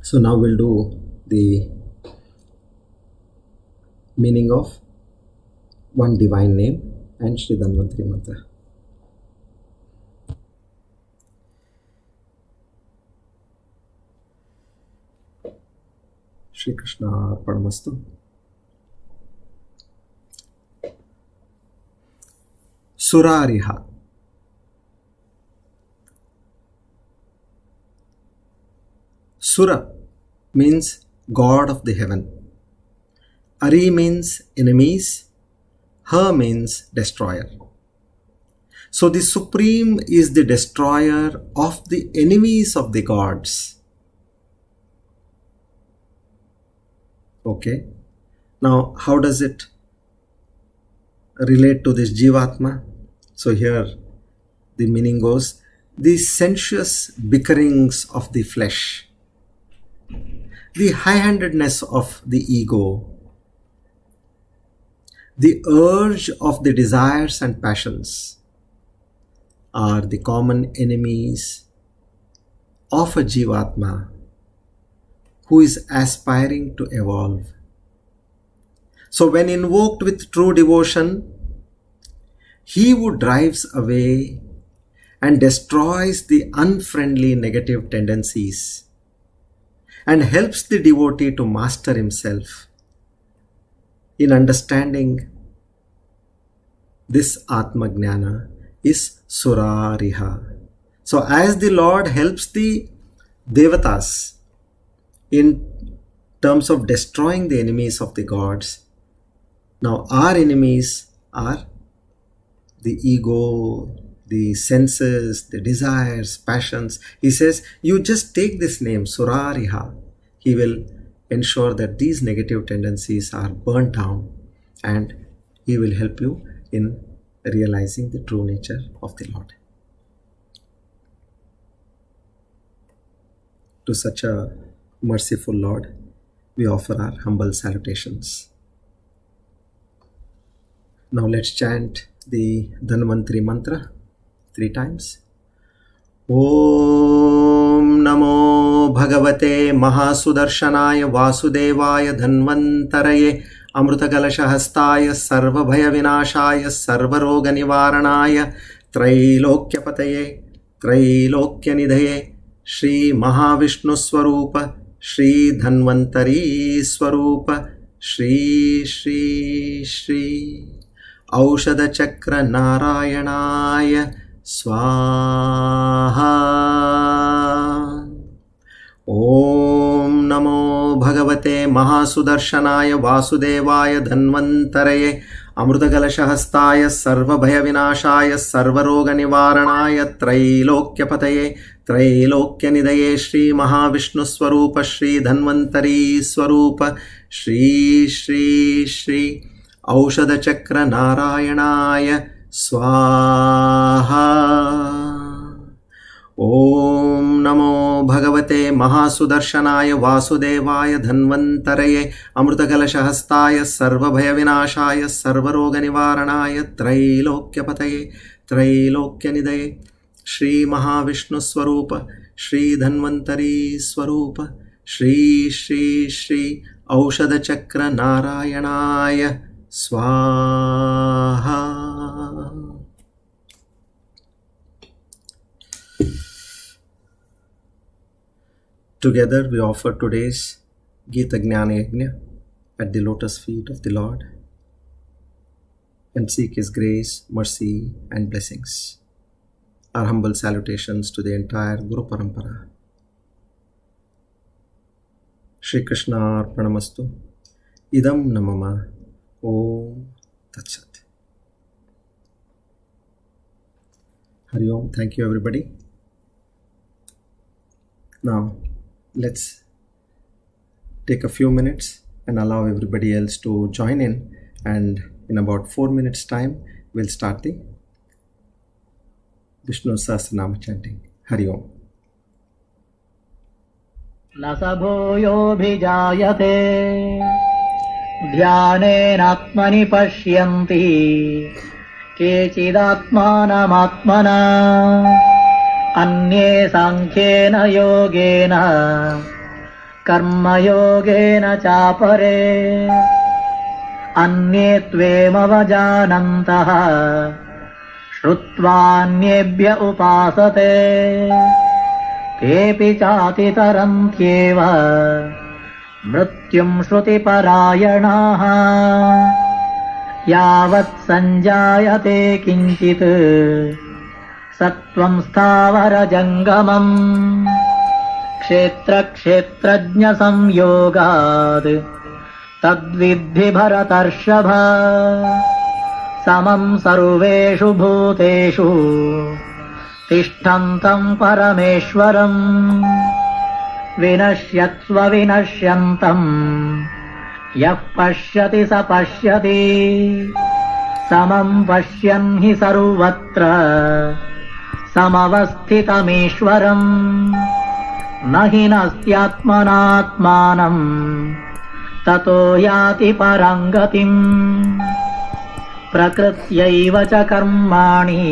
So now we'll do the meaning of one divine name and Shri Dhanvantari mantra. Shri Krishna Arpanamastu. Surariha. Sura means God of the heaven. Ari means enemies. Ha means destroyer. So the Supreme is the destroyer of the enemies of the gods. Okay. Now, how does it relate to this Jivatma? So here the meaning goes, the sensuous bickerings of the flesh, the high-handedness of the ego, the urge of the desires and passions are the common enemies of a Jivatma who is aspiring to evolve. So when invoked with true devotion, he who drives away and destroys the unfriendly negative tendencies and helps the devotee to master himself in understanding this Atma Jnana is Surariha. So as the Lord helps the Devatas in terms of destroying the enemies of the gods, now our enemies are the ego, the senses, the desires, passions. He says, you just take this name, Surariha. He will ensure that these negative tendencies are burnt down, and he will help you in realizing the true nature of the Lord. To such a merciful Lord, we offer our humble salutations. Now let's chant the Dhanvantari mantra 3 times. Om Namo Bhagavate Mahasudarshanaya Vasudevaya Dhanvantaraye Amrutakalashahastaya Sarvabhaya Vinashaya Sarvaroga Nivaranaya Trailokyapataye Trailokyanidhaye Shri Mahavishnu Swarupa Shri Dhanvantari Swarupa Shri Shri Shri Aushadha Chakra Narayanaya Swaha. Om Namo Bhagavate Mahasudarshanaya Vasudevaya Dhanvantaraye Amrutakalashahastaya Sarvabhaya Vinashaya Sarvaroga Nivaranaya Trailokyapataye Trailokyanidhaye Shri Mahavishnu Swarupa Shri Dhanvantari Swarupa Shri Shri Shri Aushadha Chakra Narayanaya Swaha. Om Namo Bhagavate Mahasudarshanaya Vasudevaya Dhanvantaraye Amrutakalashahastaya Sarvabhaya Vinashaya Sarvaroga Nivaranaya Trailokyapataye Trailokyanidhaye Shri Mahavishnu Swarupa Shri Dhanvantari Swarupa Shri Shri Shri Aushadha Chakra Narayanaya Swaha. Together we offer today's Gita Jnana Yajna at the lotus feet of the Lord and seek His grace, mercy and blessings. Our humble salutations to the entire Guru Parampara. Shri Krishna Arpanamastu. Idam Namama. Om Tat Sat. Hari Om. Thank you, everybody. Now, let's take a few minutes and allow everybody else to join in, and in about 4 minutes time we'll start the Vishnu Sahasranama chanting. Hari Om. न स भूयोऽभिजायते ध्यानेनात्मनि पश्यन्ति केचिदात्मानमात्मना अन्ये साङ्ख्येन योगेन कर्मयोगेन चापरे अन्ये त्वेमवजानन्तः श्रुत्वान्येभ्य उपासते तेऽपि चातितरन्त्येव मृत्युं श्रुतिपरायणाः यावत् सञ्जायते किञ्चित् सत्त्वं स्थावरजङ्गमम् क्षेत्रक्षेत्रज्ञसंयोगात् तद्विद्धि भरतर्षभ समं सर्वेषु भूतेषु तिष्ठन्तं परमेश्वरम् विनश्यत्स्व विनश्यन्तं यः पश्यति स पश्यति समं पश्यन् हि सर्वत्र समवस्थितमीश्वरम् न हि नस्त्यात्मनात्मानं ततो याति परां गतिम् प्रकृत्यैव च कर्माणि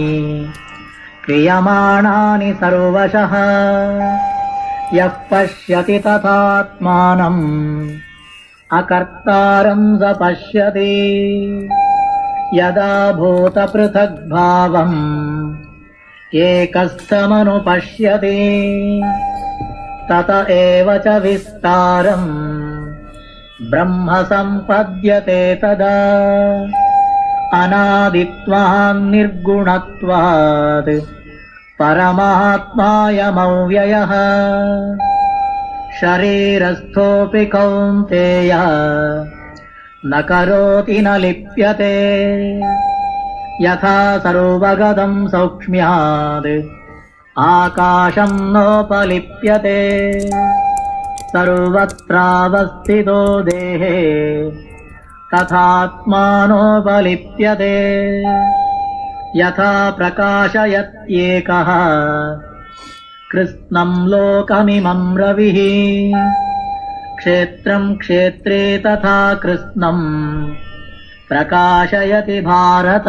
क्रियमाणानि सर्वशः यः पश्यति तथात्मानम् अकर्तारं स पश्यति यदा भूतपृथग्भावम् एकस्थमनुपश्यति तत एव च विस्तारम् ब्रह्म सम्पद्यते तदा अनादित्वान् निर्गुणत्वात् परमात्मायमव्ययः शरीरस्थोऽपि कौन्तेय न करोति न लिप्यते यथा सर्वगतं सौक्ष्म्यात् आकाशं नोपलिप्यते सर्वत्रावस्थितो देहे तथात्मानोपलिप्यते यथा प्रकाशयत्येकः कृत्स्नं लोकमिमं रविः क्षेत्रं क्षेत्रे तथा कृत्स्नं प्रकाशयति भारत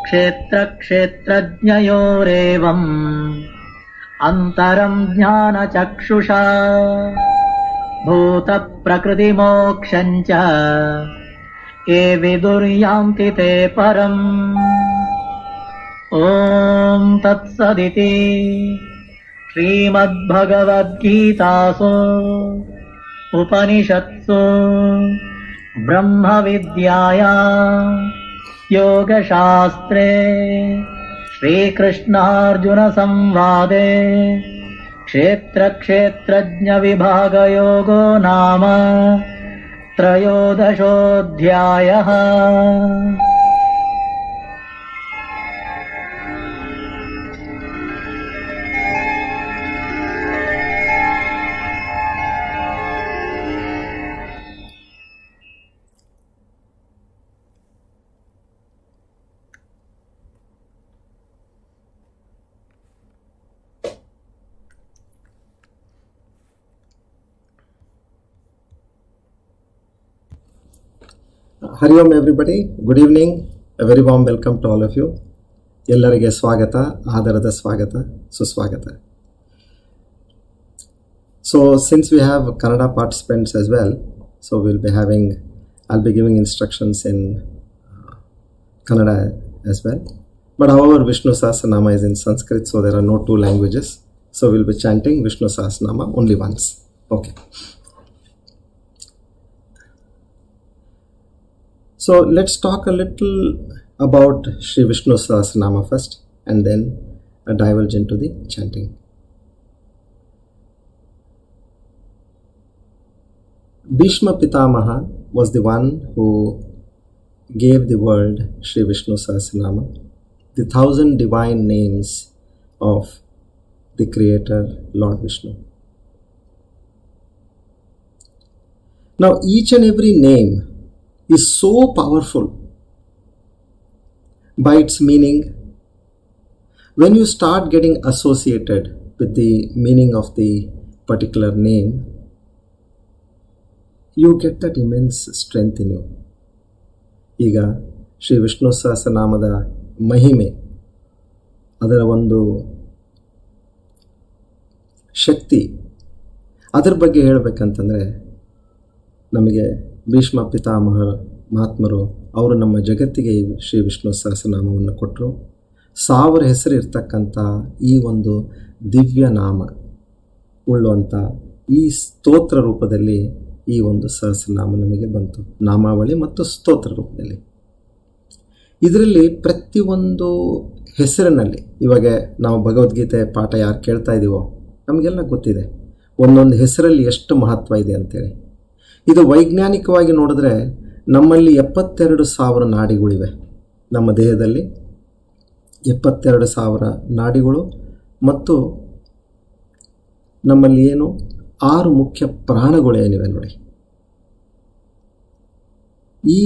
क्षेत्रक्षेत्रज्ञयोरेवम् अन्तरं ज्ञानचक्षुषा भूतप्रकृतिमोक्षं च ये विदुर्यान्ति ते परम् ॐ तत्सदिति श्रीमद्भगवद्गीतासु उपनिषत्सु ब्रह्मविद्यायां योगशास्त्रे श्रीकृष्णार्जुनसंवादे क्षेत्रक्षेत्रज्ञविभागयोगो नाम त्रयोदशोऽध्यायः। Hari Om everybody, good evening, a very warm welcome to all of you. ಎಲ್ಲರಿಗೆ ಸ್ವಾಗತ, ಆದರದ ಸ್ವಾಗತ, ಸುಸ್ವಾಗತ. So since we have Kannada participants as well, so I'll be giving instructions in Kannada as well. But however, Vishnu Sahasranama is in Sanskrit, so there are no two languages. So we'll be chanting Vishnu Sahasranama only once. Okay. So let's talk a little about Sri Vishnu Sahasranama first, and then divulge into the chanting. Bhishma Pitamaha was the one who gave the world Sri Vishnu Sahasranama, the 1,000 divine names of the Creator, Lord Vishnu. Now, each and every name is so powerful by its meaning. When you start getting associated with the meaning of the particular name, you get that immense strength in you. ಈಗ ಶ್ರೀ ವಿಷ್ಣು ಸಹಸ್ರನಾಮದ ಮಹಿಮೆ, ಅದರ ಒಂದು ಶಕ್ತಿ, ಅದರ ಬಗ್ಗೆ ಹೇಳಬೇಕಂತಂದರೆ ನಮಗೆ ಭೀಷ್ಮ ಪಿತಾಮಹ ಮಹಾತ್ಮರು ಅವರು ನಮ್ಮ ಜಗತ್ತಿಗೆ ಈ ಶ್ರೀ ವಿಷ್ಣು ಸಹಸ್ರನಾಮವನ್ನು ಕೊಟ್ಟರು. 1000 ಹೆಸರು ಇರ್ತಕ್ಕಂಥ ಈ ಒಂದು ದಿವ್ಯ ನಾಮ ಉಳ್ಳುವಂಥ ಈ ಸ್ತೋತ್ರ ರೂಪದಲ್ಲಿ ಈ ಒಂದು ಸಹಸ್ರನಾಮ ನಮಗೆ ಬಂತು, ನಾಮಾವಳಿ ಮತ್ತು ಸ್ತೋತ್ರ ರೂಪದಲ್ಲಿ. ಇದರಲ್ಲಿ ಪ್ರತಿಯೊಂದು ಹೆಸರಿನಲ್ಲಿ, ಇವಾಗ ನಾವು ಭಗವದ್ಗೀತೆ ಪಾಠ ಯಾರು ಕೇಳ್ತಾ ಇದ್ದೀವೋ ನಮಗೆಲ್ಲ ಗೊತ್ತಿದೆ ಒಂದೊಂದು ಹೆಸರಲ್ಲಿ ಎಷ್ಟು ಮಹತ್ವ ಇದೆ ಅಂತೇಳಿ. ಇದು ವೈಜ್ಞಾನಿಕವಾಗಿ ನೋಡಿದ್ರೆ ನಮ್ಮಲ್ಲಿ 72,000 ನಾಡಿಗಳಿವೆ. ನಮ್ಮ ದೇಹದಲ್ಲಿ 72,000 ನಾಡಿಗಳು ಮತ್ತು ನಮ್ಮಲ್ಲಿ ಏನು 6 ಮುಖ್ಯ ಪ್ರಾಣಗಳೇನಿವೆ ನೋಡಿ. ಈ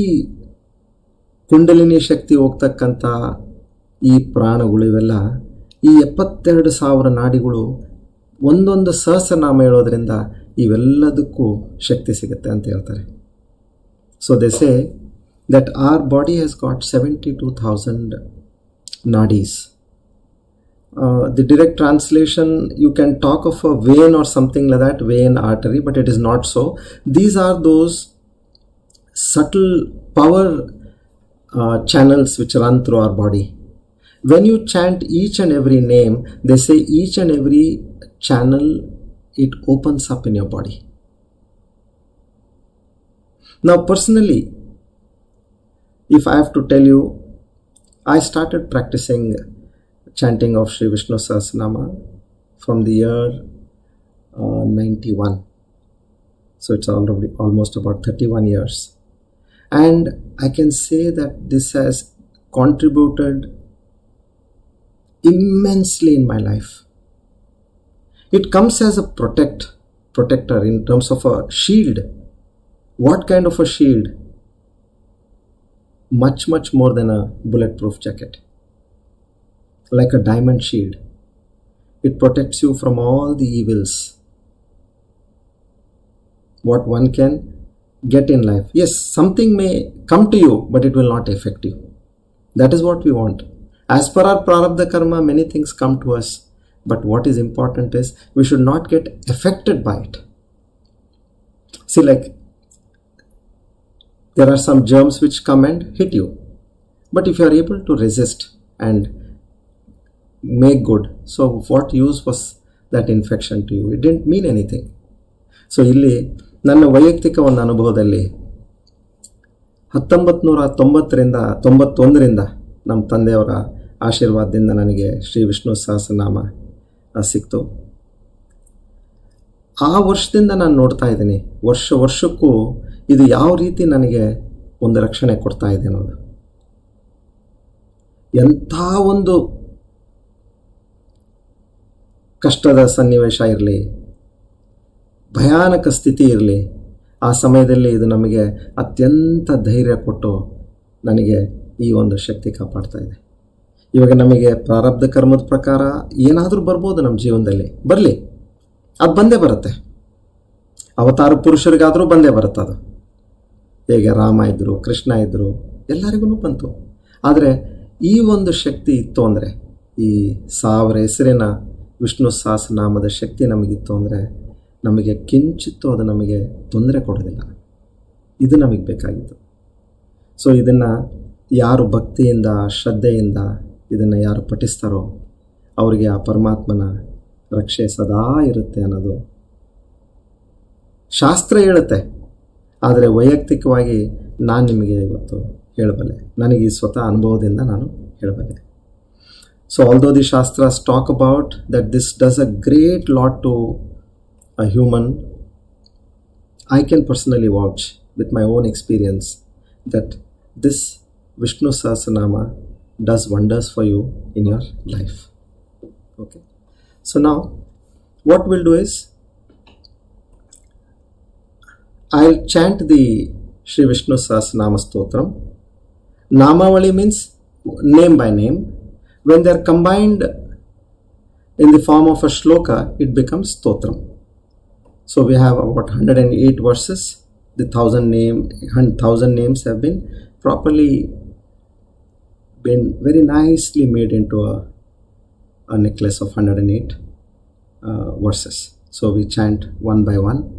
ಕುಂಡಲಿನಿ ಶಕ್ತಿ ಹೋಗ್ತಕ್ಕಂಥ ಈ ಪ್ರಾಣಗಳು ಇವೆಲ್ಲ, ಈ 72,000 ನಾಡಿಗಳು ಒಂದೊಂದು ಸಹಸ್ರನಾಮ ಹೇಳೋದ್ರಿಂದ ಇವೆಲ್ಲದಕ್ಕೂ ಶಕ್ತಿ ಸಿಗುತ್ತೆ ಅಂತ ಹೇಳ್ತಾರೆ. So they say that are body has got 72,000 nadis. The direct translation, you can talk of a vein or something like that, vein, artery, but it is not so. These are those subtle power channels which run through our body. When you chant each and every name, they say each and every channel, it opens up in your body. Now personally, if I have to tell you, I started practicing chanting of Sri Vishnu Sahasranama from the year 91. So it's already almost about 31 years. And I can say that this has contributed immensely in my life. It comes as a protector in terms of a shield. What kind of a shield? Much more than a bulletproof jacket. Like a diamond shield. It protects you from all the evils what one can get in life. Yes, something may come to you, but it will not affect you. That is what we want. As per our prarabdha karma, many things come to us, but what is important is we should not get affected by it. See, like there are some germs which come and hit you, but if you are able to resist and make good, so what use was that infection to you? It didn't mean anything. So ಇಲ್ಲಿ ನನ್ನ ವೈಯಕ್ತಿಕ ಒಂದು ಅನುಭವದಲ್ಲಿ 1991ರಿಂದ ನಮ್ಮ ತಂದೆಯವರ ಆಶೀರ್ವಾದದಿಂದ ನನಗೆ ಶ್ರೀ ವಿಷ್ಣು ಸಹಸ್ರನಾಮ ಸಿಕ್ತು. ಆ ವರ್ಷದಿಂದ ನಾನು ನೋಡ್ತಾ ಇದ್ದೀನಿ, ವರ್ಷಕ್ಕೂ ಇದು ಯಾವ ರೀತಿ ನನಗೆ ಒಂದು ರಕ್ಷಣೆ ಕೊಡ್ತಾ ಇದೆ ಅನ್ನೋದು. ಎಂಥ ಒಂದು ಕಷ್ಟದ ಸನ್ನಿವೇಶ ಇರಲಿ, ಭಯಾನಕ ಸ್ಥಿತಿ ಇರಲಿ, ಆ ಸಮಯದಲ್ಲಿ ಇದು ನಮಗೆ ಅತ್ಯಂತ ಧೈರ್ಯ ಕೊಟ್ಟು ನನಗೆ ಈ ಒಂದು ಶಕ್ತಿ ಕಾಪಾಡ್ತಾ ಇದೆ. ಇವಾಗ ನಮಗೆ ಪ್ರಾರಬ್ಧ ಕರ್ಮದ ಪ್ರಕಾರ ಏನಾದರೂ ಬರ್ಬೋದು ನಮ್ಮ ಜೀವನದಲ್ಲಿ, ಬರಲಿ, ಅದು ಬಂದೇ ಬರುತ್ತೆ. ಅವತಾರ ಪುರುಷರಿಗಾದರೂ ಬಂದೇ ಬರುತ್ತೆ ಅದು. ಹೇಗೆ ರಾಮ ಇದ್ದರು, ಕೃಷ್ಣ ಇದ್ದರು, ಎಲ್ಲರಿಗೂ ಬಂತು. ಆದರೆ ಈ ಒಂದು ಶಕ್ತಿ ಇತ್ತು ಅಂದರೆ, ಈ 1000 ಹೆಸರಿನ ವಿಷ್ಣು ಸಹಸ್ರನಾಮದ ಶಕ್ತಿ ನಮಗಿತ್ತು ಅಂದರೆ ನಮಗೆ ಕಿಂಚಿತ್ತು ಅದು ನಮಗೆ ತೊಂದರೆ ಕೊಡೋದಿಲ್ಲ. ಇದು ನಮಗೆ ಬೇಕಾಗಿತ್ತು. ಸೊ ಇದನ್ನು ಯಾರು ಭಕ್ತಿಯಿಂದ ಶ್ರದ್ಧೆಯಿಂದ ಇದನ್ನು ಯಾರು ಪಠಿಸ್ತಾರೋ ಅವರಿಗೆ ಆ ಪರಮಾತ್ಮನ ರಕ್ಷೆ ಸದಾ ಇರುತ್ತೆ ಅನ್ನೋದು ಶಾಸ್ತ್ರ ಹೇಳುತ್ತೆ. ಆದರೆ ವೈಯಕ್ತಿಕವಾಗಿ ನಾನು ನಿಮಗೆ ಇವತ್ತು ಹೇಳಬಲ್ಲೆ, ನನಗೆ ಈ ಸ್ವತಃ ಅನುಭವದಿಂದ ನಾನು ಹೇಳಬಲ್ಲೆ. So although the Shastras talk about that this does a great lot to a human, I can personally vouch with my own experience that this Vishnu Sahasranama does wonders for you in your life. Okay. So now, what we'll do is, I'll chant the Shri Vishnu Sahasranama Stotram. Namavali means name by name. When they are combined in the form of a shloka, it becomes Stotram. So we have about 108 verses. The 1,000 names have been properly very nicely made into a necklace of 108 verses. So we chant one by one.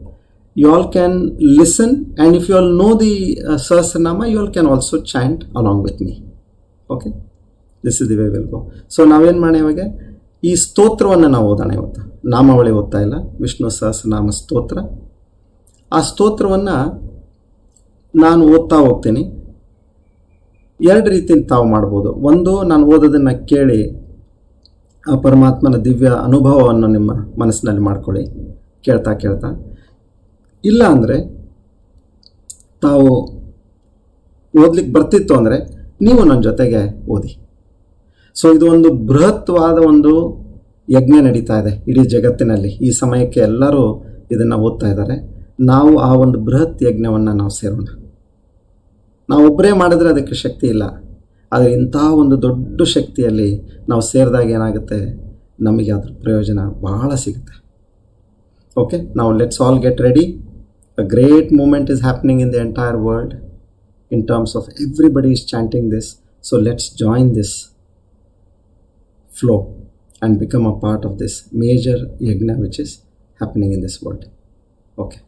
You all can listen, and if you all know the Sahasranama, you all can also chant along with me. Okay, this is the way we'll go. So ನಾವೇನು ಮಾಡೋಣ ಇವಾಗ, ಈ ಸ್ತೋತ್ರವನ್ನು ನಾವು ಓದೋಣ ಇವತ್ತು. ನಾಮಾವಳಿ ಓದ್ತಾ ಇಲ್ಲ, ವಿಷ್ಣು ಸಹಸ್ರನಾಮ ಸ್ತೋತ್ರ. ಆ ಸ್ತೋತ್ರವನ್ನು ನಾನು ಓದ್ತಾ ಹೋಗ್ತೀನಿ. ಎರಡು ರೀತಿಯಿಂದ ತಾವು ಮಾಡ್ಬೋದು. ಒಂದು, ನಾನು ಓದೋದನ್ನು ಕೇಳಿ ಆ ಪರಮಾತ್ಮನ ದಿವ್ಯ ಅನುಭವವನ್ನು ನಿಮ್ಮ ಮನಸ್ಸಿನಲ್ಲಿ ಮಾಡ್ಕೊಳ್ಳಿ ಕೇಳ್ತಾ ಕೇಳ್ತಾ. ಇಲ್ಲ ಅಂದರೆ ತಾವು ಓದ್ಲಿಕ್ಕೆ ಬರ್ತಿತ್ತು ಅಂದರೆ ನೀವು ನನ್ನ ಜೊತೆಗೆ ಓದಿ. ಸೊ ಇದು ಒಂದು ಬೃಹತ್ವಾದ ಒಂದು ಯಜ್ಞ ನಡೀತಾ ಇದೆ ಇಡೀ ಜಗತ್ತಿನಲ್ಲಿ. ಈ ಸಮಯಕ್ಕೆ ಎಲ್ಲರೂ ಇದನ್ನು ಓದ್ತಾ ಇದ್ದಾರೆ. ನಾವು ಆ ಒಂದು ಬೃಹತ್ ಯಜ್ಞವನ್ನು ನಾವು ಸೇರೋಣ. ನಾವು ಒಬ್ಬರೇ ಮಾಡಿದ್ರೆ ಅದಕ್ಕೆ ಶಕ್ತಿ ಇಲ್ಲ, ಆದರೆ ಇಂಥ ಒಂದು ದೊಡ್ಡ ಶಕ್ತಿಯಲ್ಲಿ ನಾವು ಸೇರಿದಾಗ ಏನಾಗುತ್ತೆ, ನಮಗೆ ಅದರ ಪ್ರಯೋಜನ ಬಹಳ ಸಿಗುತ್ತೆ. ಓಕೆ, ನಾವು let's all get ready. A great movement is happening in the entire world in terms of everybody is chanting this. So let's join this flow and become a part of this major yajna which is happening in this world. Okay.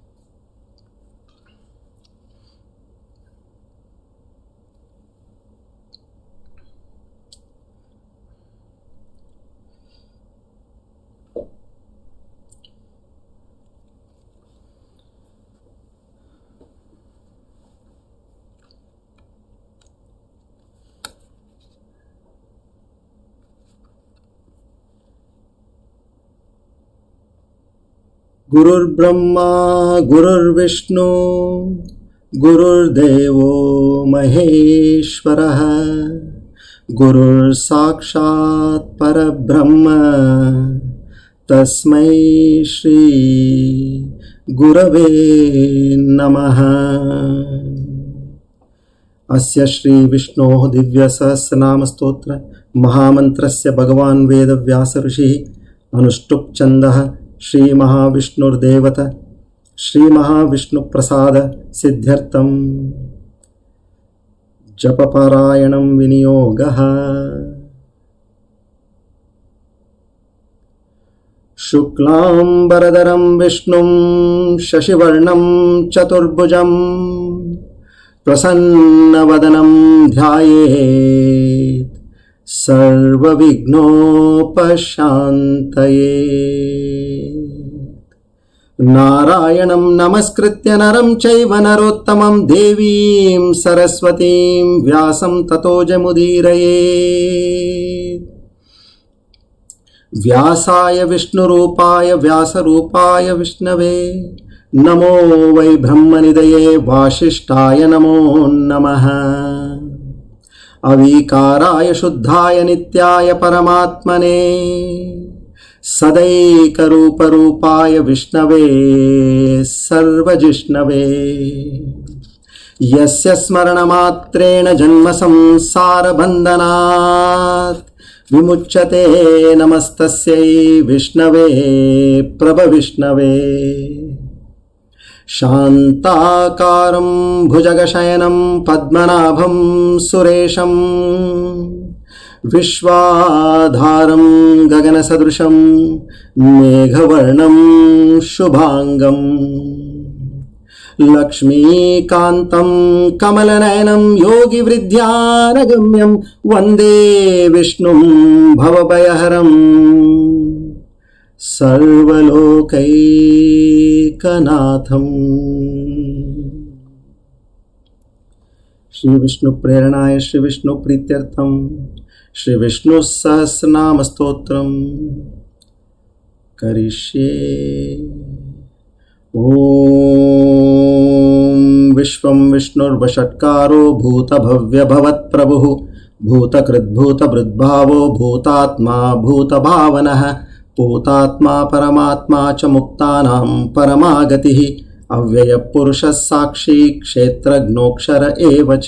गुरुर् ब्रह्मा गुरुर्विष्णु गुरुर्देवो महेश्वरः गुरुर् साक्षात् परब्रह्म तस्मै श्री गुरवे नमः। अस्य श्री विष्णोः दिव्य सहस्रनाम स्तोत्र महामन्त्रस्य भगवान् वेदव्यास ऋषिः अनुष्टुप् छन्दः श्री महाविष्णुर्देवता श्री महाविष्णु प्रसाद सिद्ध्यर्थम जपपारायणं विनियोगः। शुक्लांबरधरं विष्णुं शशिवर्णं चतुर्भुजं प्रसन्नवदनं ध्यायेत् सर्वविघ्नोपशान्तये। नारायणं नमस्कृत्य नरं चैव नरोत्तमं देवीं सरस्वतीं व्यासं ततो जमुदीरयेत्। व्यासाय विष्णुरूपाय व्यासरूपाय विष्णवे नमो वै ब्रह्मनिधये वासिष्ठाय नमो नमः। अविकाराय शुद्धाय नित्याय परमात्मने सदैकरूपरूपाय विष्णवे सर्वजिष्णवे। यस्य स्मरणमात्रेण जन्मसंसारबन्धनात् विमुच्यते नमस्तस्यै विष्णवे प्रभविष्णवे। शान्ताकारं भुजगशयनं पद्मनाभं सुरेशं विश्वाधारं गगनसदृशं मेघवर्णं शुभांगं लक्ष्मीकान्तं कमलनयनं योगिवृद्ध्यानगम्यं वन्दे विष्णुं भवभयहरं सर्वलोकैकनाथं। श्री विष्णु प्रेरणाय श्री विष्णु प्रीत्यर्थम श्री विष्णु सहस्रनाम स्तोत्रम करिष्ये। ॐ विश्वं विष्णुर्वषट्कारो भूतभव्यभवत्प्रभुः भूतकृद्भूतभृद्भावो भूतात्मा भूतभावनः भूतात्मा परमात्मा च मुक्तानां परमागतिः अव्ययपुरुषः साक्षी क्षेत्रज्ञोऽक्षर एव च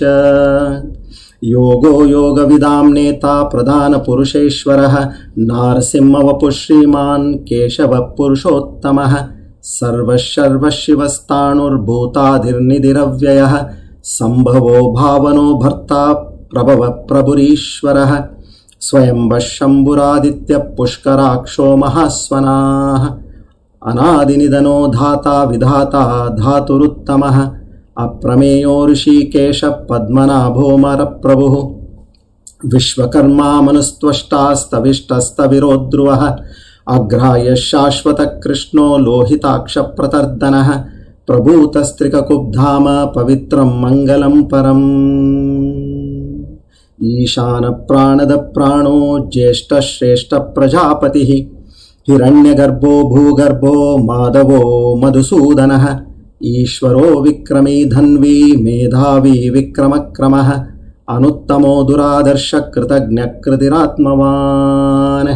योगो योगविदां नेता प्रधानपुरुषेश्वरः नारसिंहवपुः श्रीमान् केशवः पुरुषोत्तमः सर्वशर्वशिवस्ताणुर्भूतादिर्निधिरव्ययः सम्भवो भावनो भर्ता प्रभवः प्रभुरीश्वरः स्वयंवः शम्भुरादित्यः पुष्कराक्षो महास्वनाः अनादिनिधनो धाता विधाता धातुरुत्तमः अप्रमेयो ऋषिकेश पद्मनाभोमरप्रभुः विश्वकर्मा मनुस्त्वष्टास्तविष्टस्तविरो ध्रुवः अग्राह्य शाश्वतकृष्णो लोहिताक्षप्रतर्दनः प्रभूतस्त्रिककुब्धाम पवित्रं मङ्गलं परम् ईशानप्राणदप्राणो ज्येष्ठश्रेष्ठप्रजापतिः हिरण्यगर्भो भूगर्भो माधवो मधुसूदनः ईश्वरो विक्रमी धन्वी मेधावी विक्रमक्रमः अनुत्तमो दुरादर्शकृतज्ञकृतिरात्मवान्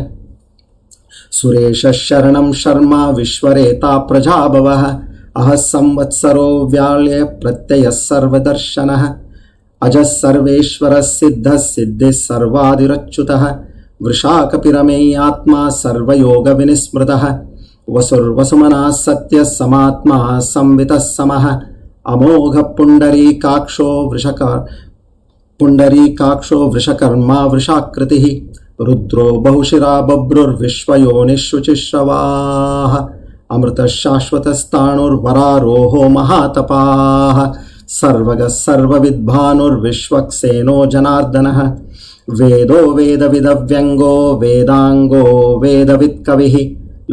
सुरेशः शरणं शर्मा विश्वरेता प्रजाभवः अहः संवत्सरो व्याल्य प्रत्ययः सर्वदर्शनः अजः सर्वेश्वरः सिद्धः सिद्धिः सर्वादिरच्युतः वृषाकपिरमे आत्मा सर्वयोगविनिस्मृतः वसुर्वसुमनः सत्यः समात्मा संवितः समः अमोघ पुण्डरीकाक्षो वृषकर्मा वृषाकृतिः रुद्रो बहुशिरा बभ्रुर्विश्वयोनिःशुचिश्रवाः अमृतः शाश्वतस्ताणुर्वरारोहो महातपाः सर्वगः सर्वविद्भानुर्विश्वक्सेनो जनार्दनः वेदो वेदविदव्यङ्गो वेदाङ्गो वेदवित्कविः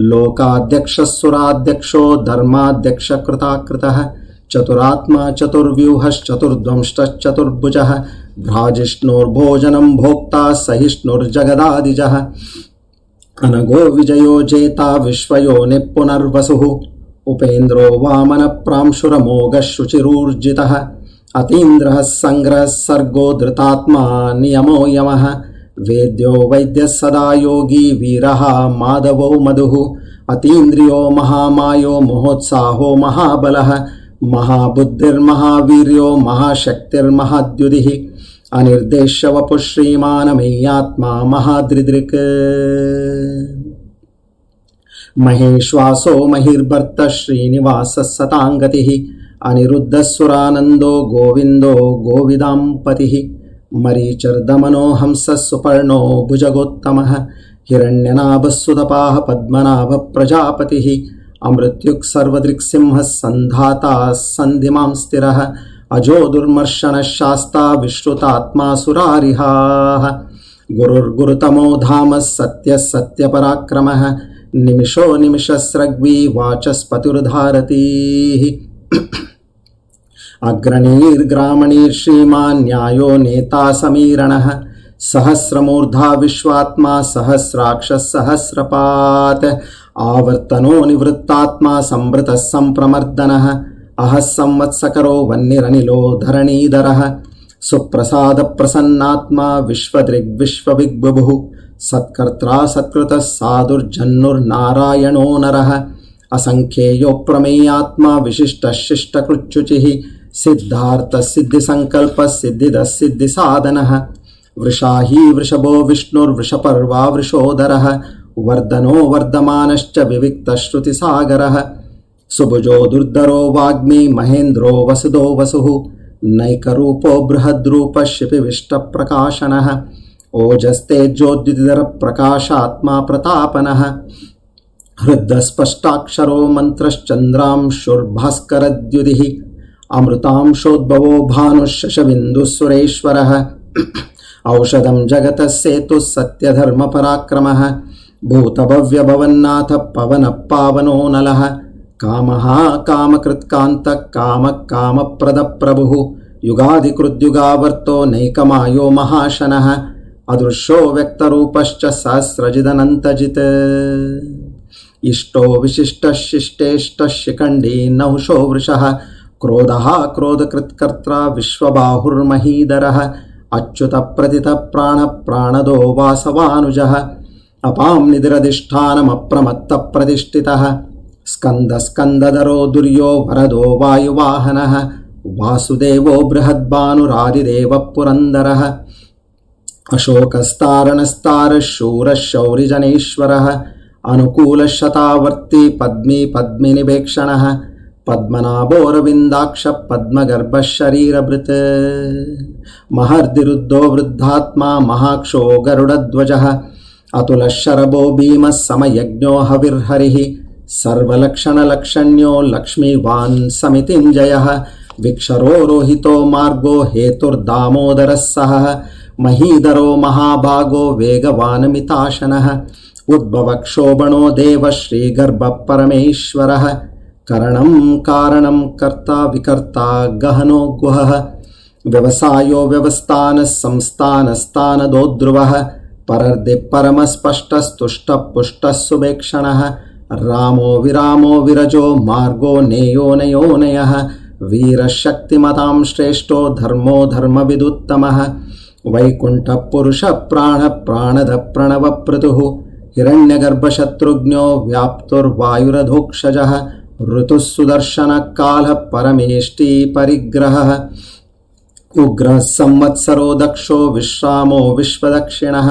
लोकाध्यक्षः सुराध्यक्षो धर्माध्यक्षकृताकृतः चतुरात्मा चतुर्व्यूहश्चतुर्द्वंष्टश्चतुर्भुजः भ्राजिष्णुर्भोजनं भोक्ता सहिष्णुर्जगदादिजः अनगो विजयो जेता विश्वयोनिः पुनर्वसुः उपेन्द्रो वामनप्रांशुरमोघः शुचिरूर्जितः अतीन्द्रः सङ्ग्रहः सर्गो धृतात्मा नियमो यमः वेद्यो वैद्यः सदा योगी वीरः माधवो मधुः अतीन्द्रियो महामायो महोत्साहो महाबलः महाबुद्धिर्महावीर्यो महाशक्तिर्महाद्युतिः अनिर्देश्य वपुः श्रीमानमेयात्मा महादृदृक् महेश्वासो महिर्भर्तः श्रीनिवासः सताङ्गतिः अनिरुद्धः सुरानन्दो गोविन्दो गोविदाम्पतिः मरीचर्दमनो हंसः सुपर्णो भुजगोत्तमः हिरण्यनाभः सुतपाः पद्मनाभः प्रजापतिः अमृत्युक् सर्वदृक्सिंहः सन्धाता सन्धिमां स्थिरः अजो दुर्मर्शनः शास्ता विश्रुतात्मा सुरारिहाः गुरुर्गुरुतमो धामः सत्यः सत्यपराक्रमः निमिषो निमिषस्रग्वी वाचस्पतिर्धारतीः अग्रणीर्ग्रामणीर्श्रीमान् न्यायो नेता समीरणः सहस्रमूर्धा विश्वात्मा सहस्राक्षः सहस्रपात् आवर्तनो निवृत्तात्मा संवृतः सम्प्रमर्दनः अहः संवत्सकरो वह्निरनिलो धरणीधरः सुप्रसादप्रसन्नात्मा विश्वदृग्विश्वविग्बभुः सत्कर्त्रा सत्कृतः साधुर्जन्नुर्नारायणो नरः असंख्येयो प्रमेयात्मा विशिष्टः शिष्टकृच्युचिः सिद्धार्थः सिद्धिसङ्कल्पः सिद्धिदः सिद्धिसाधनः वृषाही वृषभो विष्णुर्वृषपर्वा वृषोदरः वर्धनो वर्धमानश्च विविक्तश्रुतिसागरः सुभुजो दुर्धरो वाग्मी महेन्द्रो वसुदो वसुः नैकरूपो बृहद्रूपः शिपिविष्टप्रकाशनः ओजस्तेजोद्युतिधरप्रकाशात्मा प्रतापनः हृद्स्पष्टाक्षरो मन्त्रश्चन्द्रांशुर्भास्करद्युतिः अमृतांशोद्भवो भानुशशबिन्दुः औषधं जगतः सेतुः सत्यधर्मपराक्रमः भूतभव्यभवन्नाथ पवनः पावनो नलः कामः कामकृत्कान्तः कामः कामप्रदप्रभुः युगादिकृद्युगावर्तो नैकमायो महाशनः अदृश्यो व्यक्तरूपश्च सहस्रजिदनन्तजित् इष्टो विशिष्टशिष्टेष्टः शिखण्डी नहुषो वृषः क्रोधः क्रोधकृत्कर्त्रा विश्वबाहुर्महीधरः अच्युतप्रथितः प्राणदो वासवानुजः अपां निधिरधिष्ठानमप्रमत्तप्रतिष्ठितः स्कन्दधरो दुर्यो वरदो वायुवाहनः वासुदेवो बृहद्भानुरादिदेवः पुरन्दरः अशोकस्तारणस्तारः शूरः शौरिजनेश्वरः अनुकूलशतावर्ती पद्मिनिवेक्षणः पद्मनाभोरविन्दाक्षः पद्मगर्भः शरीरभृत् महर्दिरुद्धो वृद्धात्मा महाक्षो गरुडध्वजः अतुलः शरभो भीमः समयज्ञो हविर्हरिः सर्वलक्षणलक्षण्यो लक्ष्मीवान् समितिञ्जयः विक्षरो रोहितो मार्गो हेतुर्दामोदरः सहः महीधरो महाभागो वेगवानमिताशनः उद्भवक्षोभणो देवः श्रीगर्भः परमेश्वरः करणं कारणं कर्ता विकर्ता गहनो गुहः व्यवसायो व्यवस्थानः संस्थानस्थानदो ध्रुवः परर्दि परमस्पष्टस्तुष्टः पुष्टः सुभेक्षणः रामो विरामो विरजो मार्गो नेयो नयोनयः वीरशक्तिमतां श्रेष्ठो धर्मो धर्मविदुत्तमः वैकुण्ठः पुरुषः प्राणदः प्रणवप्रतुः हिरण्यगर्भशत्रुघ्नो व्याप्तुर्वायुरधोक्षजः ऋतुः सुदर्शनः कालः परमेष्टि परिग्रहः उग्रः संवत्सरो दक्षो विश्रामो विश्वदक्षिणः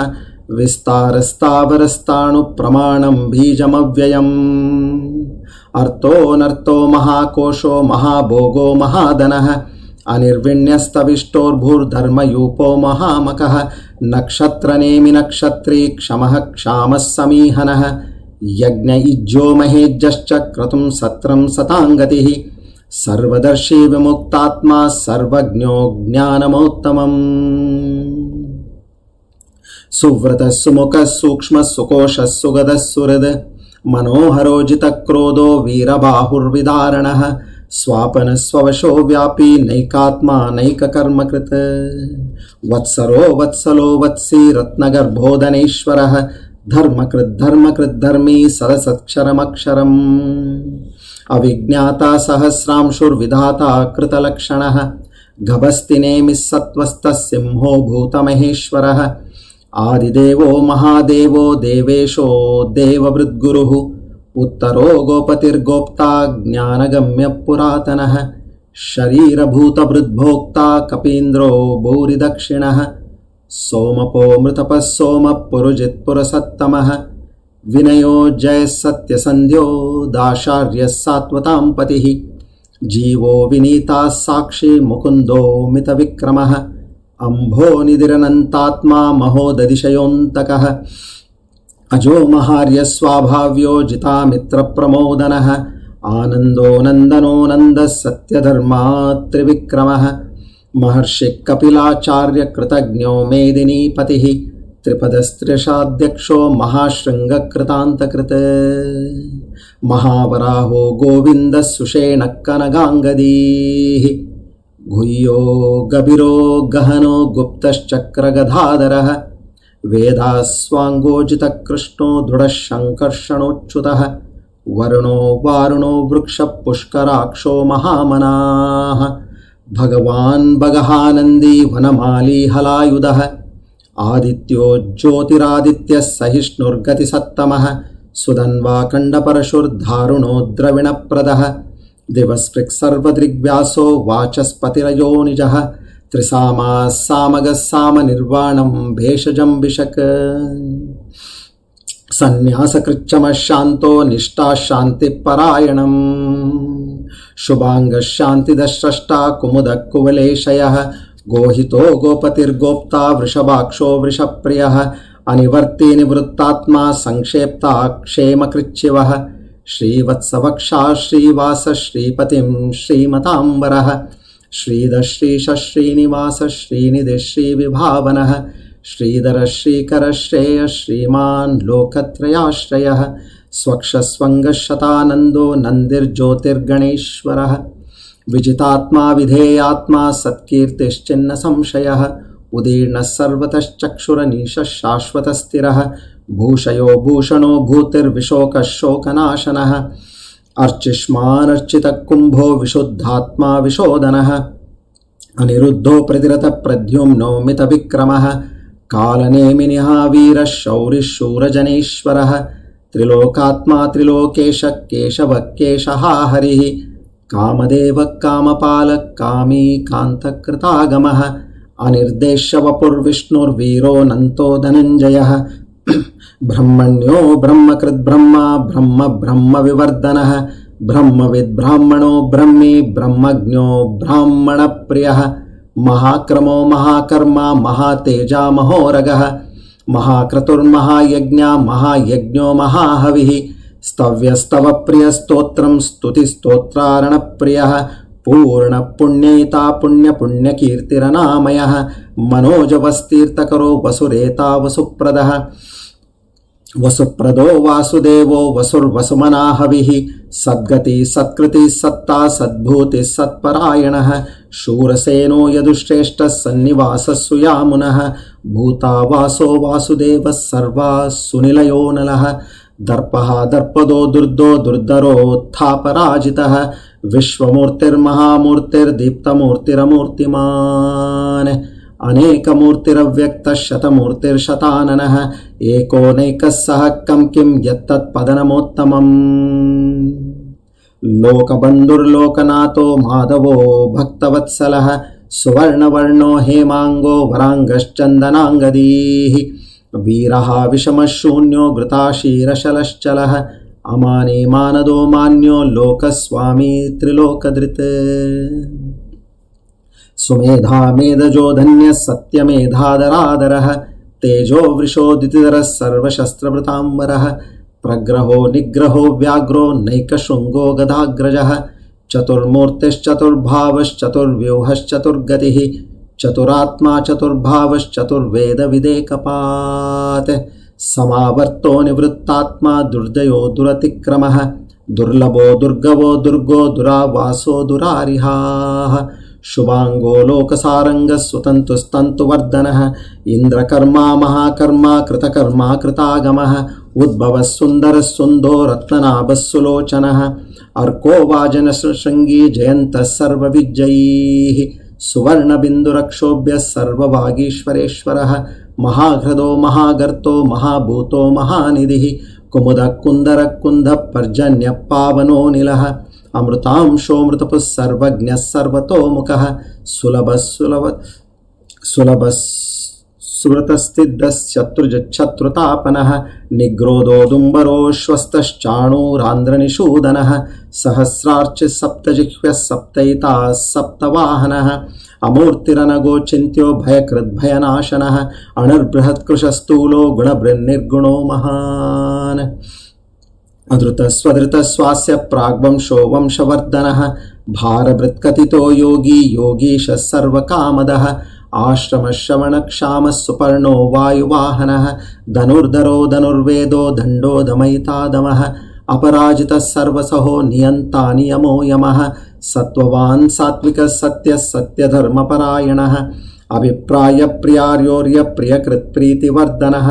विस्तारस्तावरस्ताणुप्रमाणं बीजमव्ययम् अर्थोऽनर्थो महाकोशो महाभोगो महाधनः अनिर्विण्यस्तविष्टोर्भूर्धर्मयूपो महामकः नक्षत्रनेमि नक्षत्री क्षमः क्षामः समीहनः यज्ञ इज्जो महेज्यश्च क्रतुं सत्रं सताङ्गतिः सर्वदर्शी विमुक्तात्मा सर्वज्ञो ज्ञानमोत्तमम् सुव्रतः सुमुखः सूक्ष्मः सुकोशः सुगदः सुहृद् मनोहरो जितक्रोधो वीरबाहुर्विदारणः स्वापनः स्ववशो व्यापी नैकात्मा नैककर्मकृत् वत्सरो वत्सलो वत्सी रत्नगर्भोदनेश्वरः धर्मकृद्धर्मी सरसक्षरमक्षरम् अविज्ञाता सहस्रांशुर्विधाता कृतलक्षणः गभस्तिनेमिः सत्त्वस्तः सिंहो भूतमहेश्वरः आदिदेवो महादेवो देवेशो देववृद्गुरुः उत्तरो गोपतिर्गोप्ता ज्ञानगम्य पुरातनः शरीरभूतभृद्भोक्ता कपीन्द्रो भूरिदक्षिणः सोमपो मृतपः सोमः पुरुजित्पुरसत्तमः विनयो जयः सत्यसन्ध्यो दाशार्यः सात्वतां पतिः जीवो विनीता साक्षी मुकुन्दो मितविक्रमः अम्भो निधिरनन्तात्मा महोदधिशयोऽन्तकः अजो महार्य स्वाभाव्यो जितामित्रप्रमोदनः आनन्दो नन्दनो नन्दः सत्यधर्मा महर्षि कपिलाचार्य कृतज्ञो मेदिनीपतिः त्रिपदस्त्रिशाध्यक्षो महाशृङ्गकृतान्तकृत् महावराहो गोविन्दः सुषेणः कनगाङ्गदीः गुह्यो गभीरो गहनो गुप्तश्चक्रगधाधरः वेदास्वाङ्गोजितकृष्णो दृढः शङ्कर्षणोच्युतः वरुणो वारुणो वृक्षः पुष्कराक्षो महामनाः भगवान् भगहानन्दी वनमाली हलायुधः आदित्यो ज्योतिरादित्यः सहिष्णुर्गतिसत्तमः सुधन्वाखण्डपरशुर्धारुणो द्रविणप्रदः दिवस्पृक् सर्वदृग्व्यासो वाचस्पतिरयोनिजः त्रिसामा सामगः सामनिर्वाणं भेषजं विशक सन्न्यासकृच्छमः शान्तो निष्ठा शान्तिपरायणम् शुभांगः शान्तिदस्रष्टा कुमुदः कुवलेशयः गोहितो गोपतिर्गोप्ता वृषभाक्षो वृषप्रियः अनिवर्ती निवृत्तात्मा संक्षेप्ता क्षेमकृच्छिवः श्रीवत्सवक्षा श्रीवास श्रीपतिं श्रीमताम्बरः श्रीधर श्रीश श्रीनिवास श्रीनिधि श्रीविभावनः श्रीधर श्रीकर श्रेय श्रीमान् लोकत्रयाश्रयः स्वक्षस्वङ्गशतानन्दो नन्दिर्ज्योतिर्गणेश्वरः विजितात्मा विधेयात्मा सत्कीर्तिश्चिन्न संशयः उदीर्णः सर्वतश्चक्षुरनीशः शाश्वतस्थिरः भूषयो भूषणो भूतिर्विशोकशोकनाशनः अर्चिष्मानर्चितकुम्भो विशुद्धात्मा विशोदनः अनिरुद्धो प्रतिरथ प्रद्युम्नो मितविक्रमः कालनेमिनिः वीरः शौरिः शूरजनेश्वरः त्रिलोकात्मा त्रिलोकेश केशवः केशः हरिः कामदेवः कामपालः कामी कान्तकृतागमः अनिर्देश्य वपुर्विष्णुर्वीरोऽनन्तो धनञ्जयः ब्रह्मण्यो ब्रह्मकृद्ब्रह्मा ब्रह्म ब्रह्मविवर्धनः ब्रह्मविद् ब्राह्मणो ब्रह्मी ब्रह्मज्ञो ब्राह्मणप्रियः महाक्रमो महाकर्मा महातेजा महोरगः महाक्रतुर्महायज्ञा महायज्ञो महाहविः स्तव्यस्तवप्रियस्तोत्रं स्तुतिस्तोत्रारणप्रियः पूर्णपुण्यैता पुण्यपुण्यकीर्तिरनामयः मनोजवस्तीर्थकरो वसुरेता वसुप्रदः वसुप्रदो वासुदेवो वसुर्वसुमनाहविः सद्गति सत्कृति सत्ता सद्भूति सत्परायणः शूरसेनो यदुश्रेष्ठः सन्निवासः सुयामुनः भूतावासो वासुदेवः सर्वा सुनिलयो नलः दर्पः दर्पदो दुर्दो दुर्धरोत्थापराजितः विश्वमूर्तिर्महामूर्तिर्दीप्तमूर्तिरमूर्तिमान् अनेकमूर्तिरव्यक्तः शतमूर्तिर्शताननः एकोनैकः सः कं किं यत्तत्पदनमोत्तमम् लोकबन्धुर्लोकनाथो माधवो भक्तवत्सलः सुवर्णवर्णो हेमाङ्गो वराङ्गश्चन्दनाङ्गदीः वीरः विषमशून्यो घृताशीरशलश्चलः अमानी मानदो मान्यो लोकस्वामी त्रिलोकधृत् सुमेधा मेधजो धन्यः सत्यमेधादरादरः तेजो वृषोदितिधरः सर्वशस्त्रभृताम्बरः प्रग्रहो निग्रहो व्याघ्रो नैकशृङ्गो गदाग्रजः चतुर्मूर्तिश्चतुर्भावश्चतुर्व्यूहश्चतुर्गतिः चतुरात्मा चतुर्भावश्चतुर्वेदविदेकपात् समावर्तो निवृत्तात्मा दुर्जयो दुरतिक्रमः दुर्लभो दुर्गवो दुर्गो दुरावासो दुरारिहाः शुभांगो लोकसारंगः सुतन्तुस्तन्तुवर्धनः इन्द्रकर्मा महाकर्मा कृतकर्मा कृतागमः उद्भवः सुन्दरः सुन्दो रत्ननाभः सुलोचनः अर्को वाजनशृङ्गी जयन्तः सर्वविजयीः सुवर्णबिन्दुरक्षोभ्यः सर्ववागीश्वरेश्वरः महाघ्रदो महागर्तो महाभूतो महानिधिः कुमुदः कुन्दरः कुन्दः पर्जन्यः पावनो निलः अमृतांशोऽमृतपुः सर्वज्ञः सर्वतोमुखः सुलभः सुव्रतस्थितश्चतुर्जच्छत्रुतापनः निग्रोधोदुम्बरोश्वस्तश्चाणूरान्ध्रनिषूदनः सहस्रार्चिः सप्तजिह्वः सप्तैताः सप्तवाहनः अमूर्तिरनगो चिन्त्यो भयकृद्भयनाशनः अणुर्बृहत्कृशस्थूलो गुणभृन्निर्गुणो महान् अधृतस्वधृतस्वास्य प्राग्वंशो वंशवर्धनः भारभृत्कथितो योगी योगीशः सर्वकामदः आश्रमश्रवणक्षामः सुपर्णो वायुवाहनः धनुर्धरो धनुर्वेदो दण्डो दमयितादमः अपराजितः सर्वसहो नियन्ता नियमो यमः सत्त्ववान् सात्विकः सत्यः सत्यधर्मपरायणः अभिप्राय प्रियार्योर्य प्रियकृत्प्रीतिवर्धनः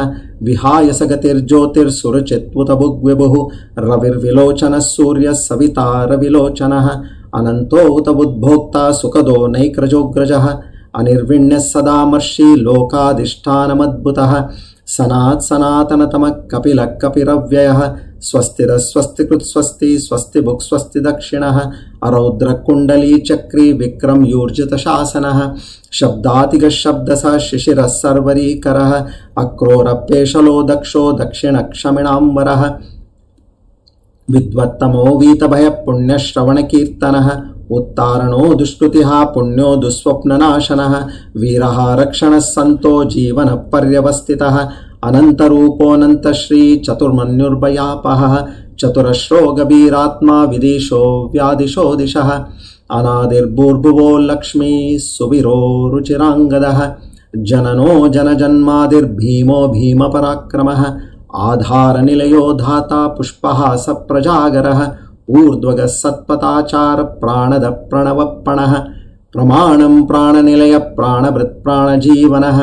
विहाय सगतिर्ज्योतिर्सुरचित्वुतभुग्विभुः रविर्विलोचनः सूर्यः सविता रविलोचनः अनन्तो उत बुद्भोक्ता सुखदो नैक्रजोग्रजः अनिर्विण्यः सदामर्षि लोकाधिष्ठानमद्भुतः सनातनतमः कपिलः कपिरव्ययः स्वस्तिरः स्वस्तिकृत् स्वस्ति स्वस्तिभुक् स्वस्ति दक्षिणः अरौद्रः कुण्डली चक्री विक्रम यूर्जितशासनः शब्दातिगः शब्दसः शिशिरः सर्वरीकरः अक्रोरप्येशलो दक्षो दक्षिणक्षमिणाम्बरः विद्वत्तमो वीतभयः पुण्यश्रवणकीर्तनः उत्तारणो दुष्कृतिः पुण्यो दुःस्वप्ननाशनः वीरः रक्षणः सन्तो जीवनः पर्यवस्थितः अनन्तरूपोऽनन्तश्री चतुर्मन्युर्भयापहः चतुरश्रो गभीरात्मा विदिशो व्यादिशो दिशः अनादिर्भूर्भुवो लक्ष्मी सुवीरो रुचिराङ्गदः जननो जनजन्मादिर्भीमो भीमपराक्रमः आधारनिलयो धाता पुष्पः सप्रजागरः ऊर्ध्वगः सत्पथाचार प्राणद प्रणवपणः प्रमाणं प्राणनिलय प्राणभृत् प्राणजीवनः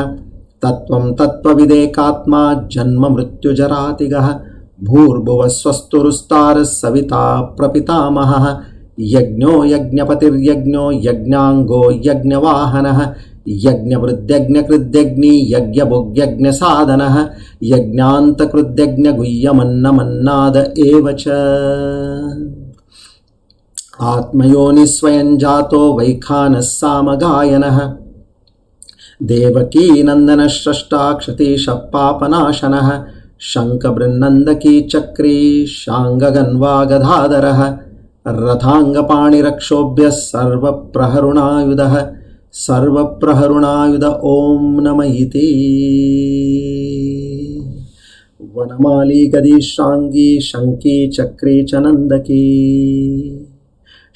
ತತ್ವಂ ತತ್ವವಿದೇಕಾತ್ಮ ಜನ್ಮ ಮೃತ್ಯುಜರಾತಿಗಃ ಭೂರ್ಭುವಃ ಸ್ವಸ್ತುರುಸ್ತಾರಃ ಸವಿತಾ ಪ್ರಪಿತಾಮಹಃ ಯಜ್ಞೋ ಯಜ್ಞಪತಿರ್ಯಜ್ಞೋ ಯಜ್ಞಾಂಗೋ ಯಜ್ಞವಾಹನಃ ಯಜ್ಞವೃದ್ಯಜ್ಞಕೃದ್ಯಗ್ನಿ ಯಜ್ಞಭುಗ್ಯಜ್ಞಸಾಧನಃ ಯಜ್ಞಾಂತಕೃದ್ಯಜ್ಞಗುಹ್ಯಮನ್ನಮನ್ನಾದ ಏವ ಚ ಆತ್ಮಯೋನಿ ಸ್ವಯಂ ಜಾತೋ ವೈಖಾನಃ ಸಾಮಗಾಯನಃ ದೇವಕೀ ನಂದನ ಸ್ರಷ್ಟಾ ಕ್ಷತೀಶ ಪಾಪನಾಶನಃ ಶಂಖಬೃನ್ನಂದಕೀ ಚಕ್ರೀ ಶಾಂಗಗನ್ವಾ ಗದಾಧರಃ ರಥಾಂಗಪಾಣಿರಕ್ಷೋಭ್ಯಃ ಸರ್ವಪ್ರಹರುಣಾಯುಧಃ ಸರ್ವಪ್ರಹರುಣಾಯುಧ ಓಂ ನಮ ಇತಿ ವನಮಾಲಿ ಗದೀಶ್ರಾಂಗಿ ಶಂಕಿ ಚಕ್ರೀ ಚ ನಂದಕೀ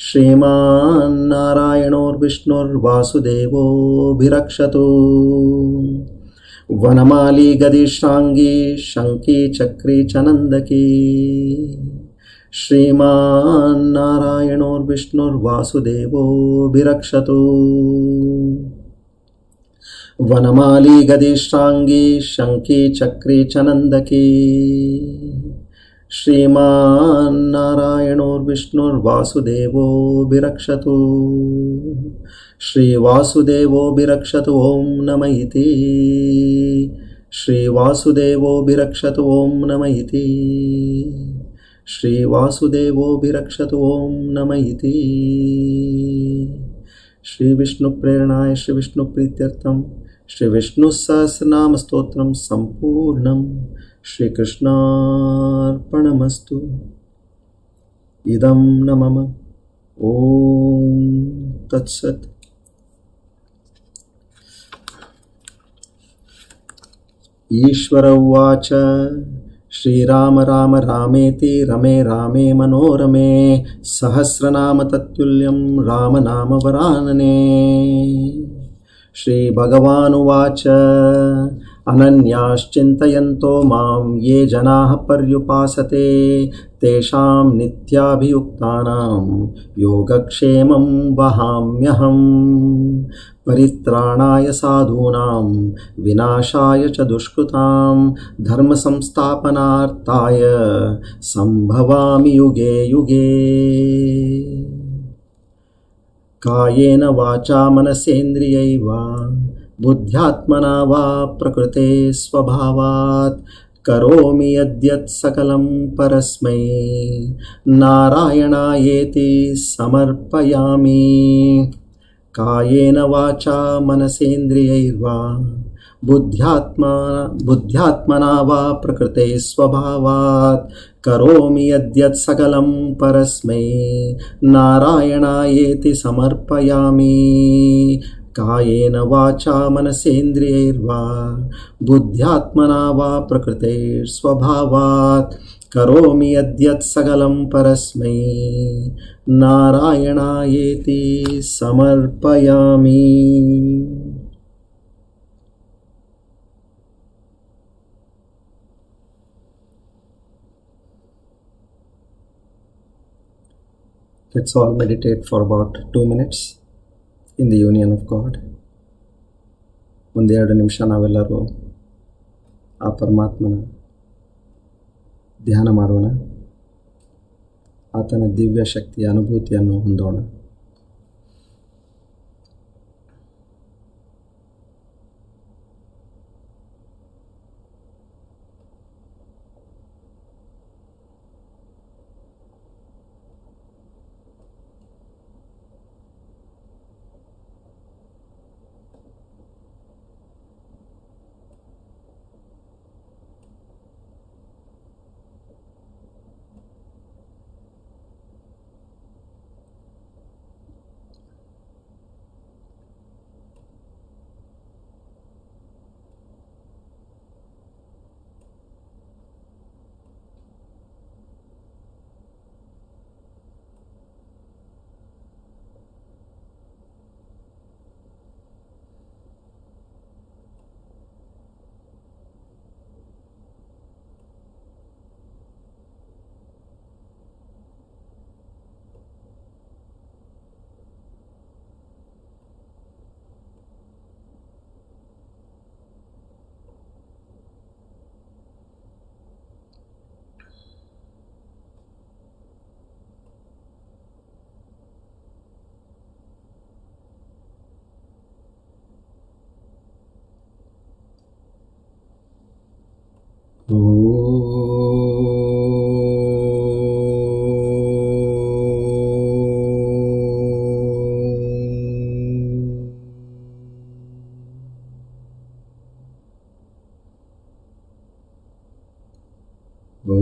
ಶ್ರೀಮಾನ್ನಾರಾಯಣೋರ್ವಿಷ್ಣುರ್ವಾಸುದೇವೋಭಿರಕ್ಷತು ವನಮಾಲಿ ಗದೀಶ್ರಾಂಗಿ ಶಂಕಿ ಚಕ್ರೀ ಚ ನಂದಕೀ ಶ್ರೀಮಾನ್ನಾರಾಯಣೋರ್ವಿಷ್ಣುರ್ವಾಸುದೇವೋಭಿರಕ್ಷತು ವನಮಾಲಿ ಗದೀಶ್ರಾಂಗಿ ಶಂಕಿ ಚಕ್ರೀ ಚ ನಂದಕೀ ಶ್ರೀಮಾನ್ನಾರಾಯಣೋರ್ವಿಷ್ಣುರ್ವಾಸುದೇವೋಭಿರಕ್ಷತು ಶ್ರೀವಾಸುದೇವೋಭಿರಕ್ಷತು ಓಂ ನಮ ಇತಿ ಶ್ರೀವಾಸುದೇವೋಭಿರಕ್ಷತು ಓಂ ನಮ ಇತಿ ಶ್ರೀವಾಸುದೇವೋಭಿರಕ್ಷತು ಓಂ ನಮ ಇತಿ ಶ್ರೀ ವಿಷ್ಣು ಪ್ರೇರಣಾಯ ಶ್ರೀ ವಿಷ್ಣು ಪ್ರೀತ್ಯರ್ಥಂ ಶ್ರೀ ವಿಷ್ಣು ಸಹಸ್ರನಾಮ ಸ್ತೋತ್ರಂ ಸಂಪೂರ್ಣಂ ಶ್ರೀಕೃಷ್ಣಾರ್ಪಣಮಸ್ತು ಇದಂ ನ ಮಮ ಓಂ ತತ್ಸತ್ ಈಶ್ವರ ಉವಾಚ ಶ್ರೀರಾಮ ರಾಮ ರಾಮೇತಿ ರಮೇ ರಾಮೇ ಮನೋರಮೇ ಸಹಸ್ರನಾಮ ತತ್ತುಲ್ಯಂ ರಾಮನಾಮ ವರಾನನೆ ಶ್ರೀಭಗವಾನುವಾಚ ಅನನ್ಯಾಶ್ಚಿಂತಯಂತೋ ಮಾಂ ಯೇ ಜನಾಃ ಪರ್ಯುಪಾಸತೆ ತೇಷಾಂ ನಿತ್ಯಾಭಿಯುಕ್ತಾನಾಂ ಯೋಗಕ್ಷೇಮಂ ವಹಾಮ್ಯಹಂ ಪರಿತ್ರಾಣಾಯ ಸಾಧೂನಾಂ ವಿನಾಶಾಯ ಚ ದುಷ್ಕೃತಾಂ ಧರ್ಮ ಸಂಸ್ಥಾಪನಾರ್ಥಾಯ ಸಂಭವಾಮಿ ಯುಗೆ ಯುಗೆ ಕಾಯೇನ ವಾಚಾ ಮನಸೇಂದ್ರಿಯೈರ್ವಾ ಬುದ್ಧ್ಯಾತ್ಮನಾ ವಾ ಪ್ರಕೃತೆ ಸ್ವಭಾವಾತ್ ಕರೋಮಿ ಯದ್ಯತ್ ಸಕಲಂ ಪರಸ್ಮೈ ನಾರಾಯಣಾಯೇತಿ ಸಮರ್ಪಯಾಮಿ ಕಾಯೇನ ವಾಚಾ ಮನಸೇಂದ್ರಿಯೈರ್ವಾ ಬುದ್ಧ್ಯಾತ್ಮನಾ ವಾ ಪ್ರಕೃತೆ ಸ್ವಭಾವಾತ್ ಕರೋಮಿ ಯದ್ಯತ್ ಸಕಲಂ ಪರಸ್ಮೈ ನಾರಾಯಣಾಯೇತಿ ಸಮರ್ಪಯಾಮಿ ಕಾಯೇನ ವಾಚಾ ಮನಸೇಂದ್ರಿಯೈರ್ವಾ ಬುದ್ಧ್ಯಾತ್ಮನಾ ವಾ ಪ್ರಕೃತೆ ಸ್ವಭಾವಾತ್ ಕರೋಮಿ ಯದ್ಯತ್ ಸಕಲಂ ಪರಸ್ಮೈ ನಾರಾಯಣಾಯೇತಿ ಸಮರ್ಪಯಾಮಿ. Let's all meditate for about 2 minutes in the union of God. ಒಂದೆರಡು ನಿಮಿಷ ನಾವೆಲ್ಲರೂ ಆ ಪರಮಾತ್ಮನ ಧ್ಯಾನ ಮಾಡೋಣ, ಆತನ ದಿವ್ಯ ಶಕ್ತಿಯ ಅನುಭೂತಿಯನ್ನು ಹೊಂದೋಣ. Our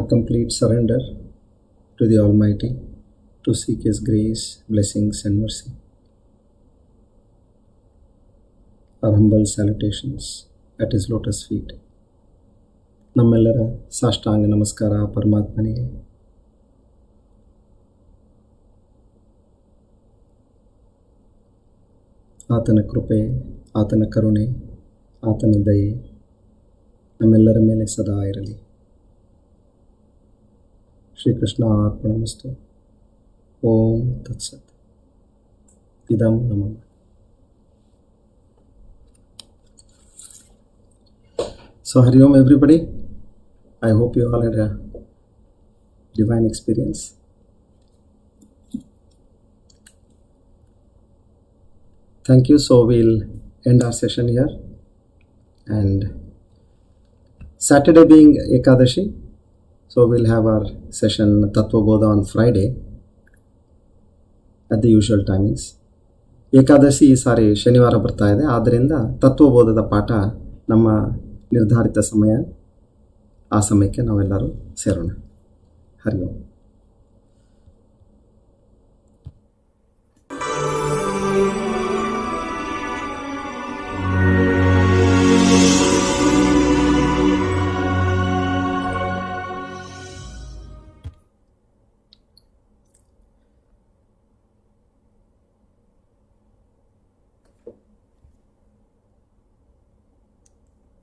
complete surrender to the Almighty to seek His grace, blessings and mercy. Our humble salutations at His lotus feet. ನಮ್ಮೆಲ್ಲರ ಸಾಷ್ಟಾಂಗ ನಮಸ್ಕಾರ ಪರಮಾತ್ಮನಿಗೆ. ಆತನ ಕೃಪೆ, ಆತನ ಕರುಣೆ, ಆತನ ದಯೆ ನಮ್ಮೆಲ್ಲರ ಮೇಲೆ ಸದಾ ಇರಲಿ. ಶ್ರೀಕೃಷ್ಣ ಅರ್ಪಣಮಸ್ತು. ಓಂ ತತ್ಸತ್. ಇದಂ ನಮಃ. So Hari Om everybody. I hope you all had a divine experience. Thank you. So we'll end our session here. And Saturday being Ekadashi, so we'll have our session Tattva Bodha on Friday at the usual timings. Ekadashi ಈ ಸಾರಿ ಶನಿವಾರ ಬರ್ತಾ ಇದೆ, ಆದ್ದರಿಂದ ತತ್ವಬೋಧದ ಪಾಠ ನಮ್ಮ ನಿರ್ಧಾರಿತ ಸಮಯ, ಆ ಸಮಯಕ್ಕೆ ನಾವೆಲ್ಲರೂ ಸೇರೋಣ. ಹರಿ ಓಂ.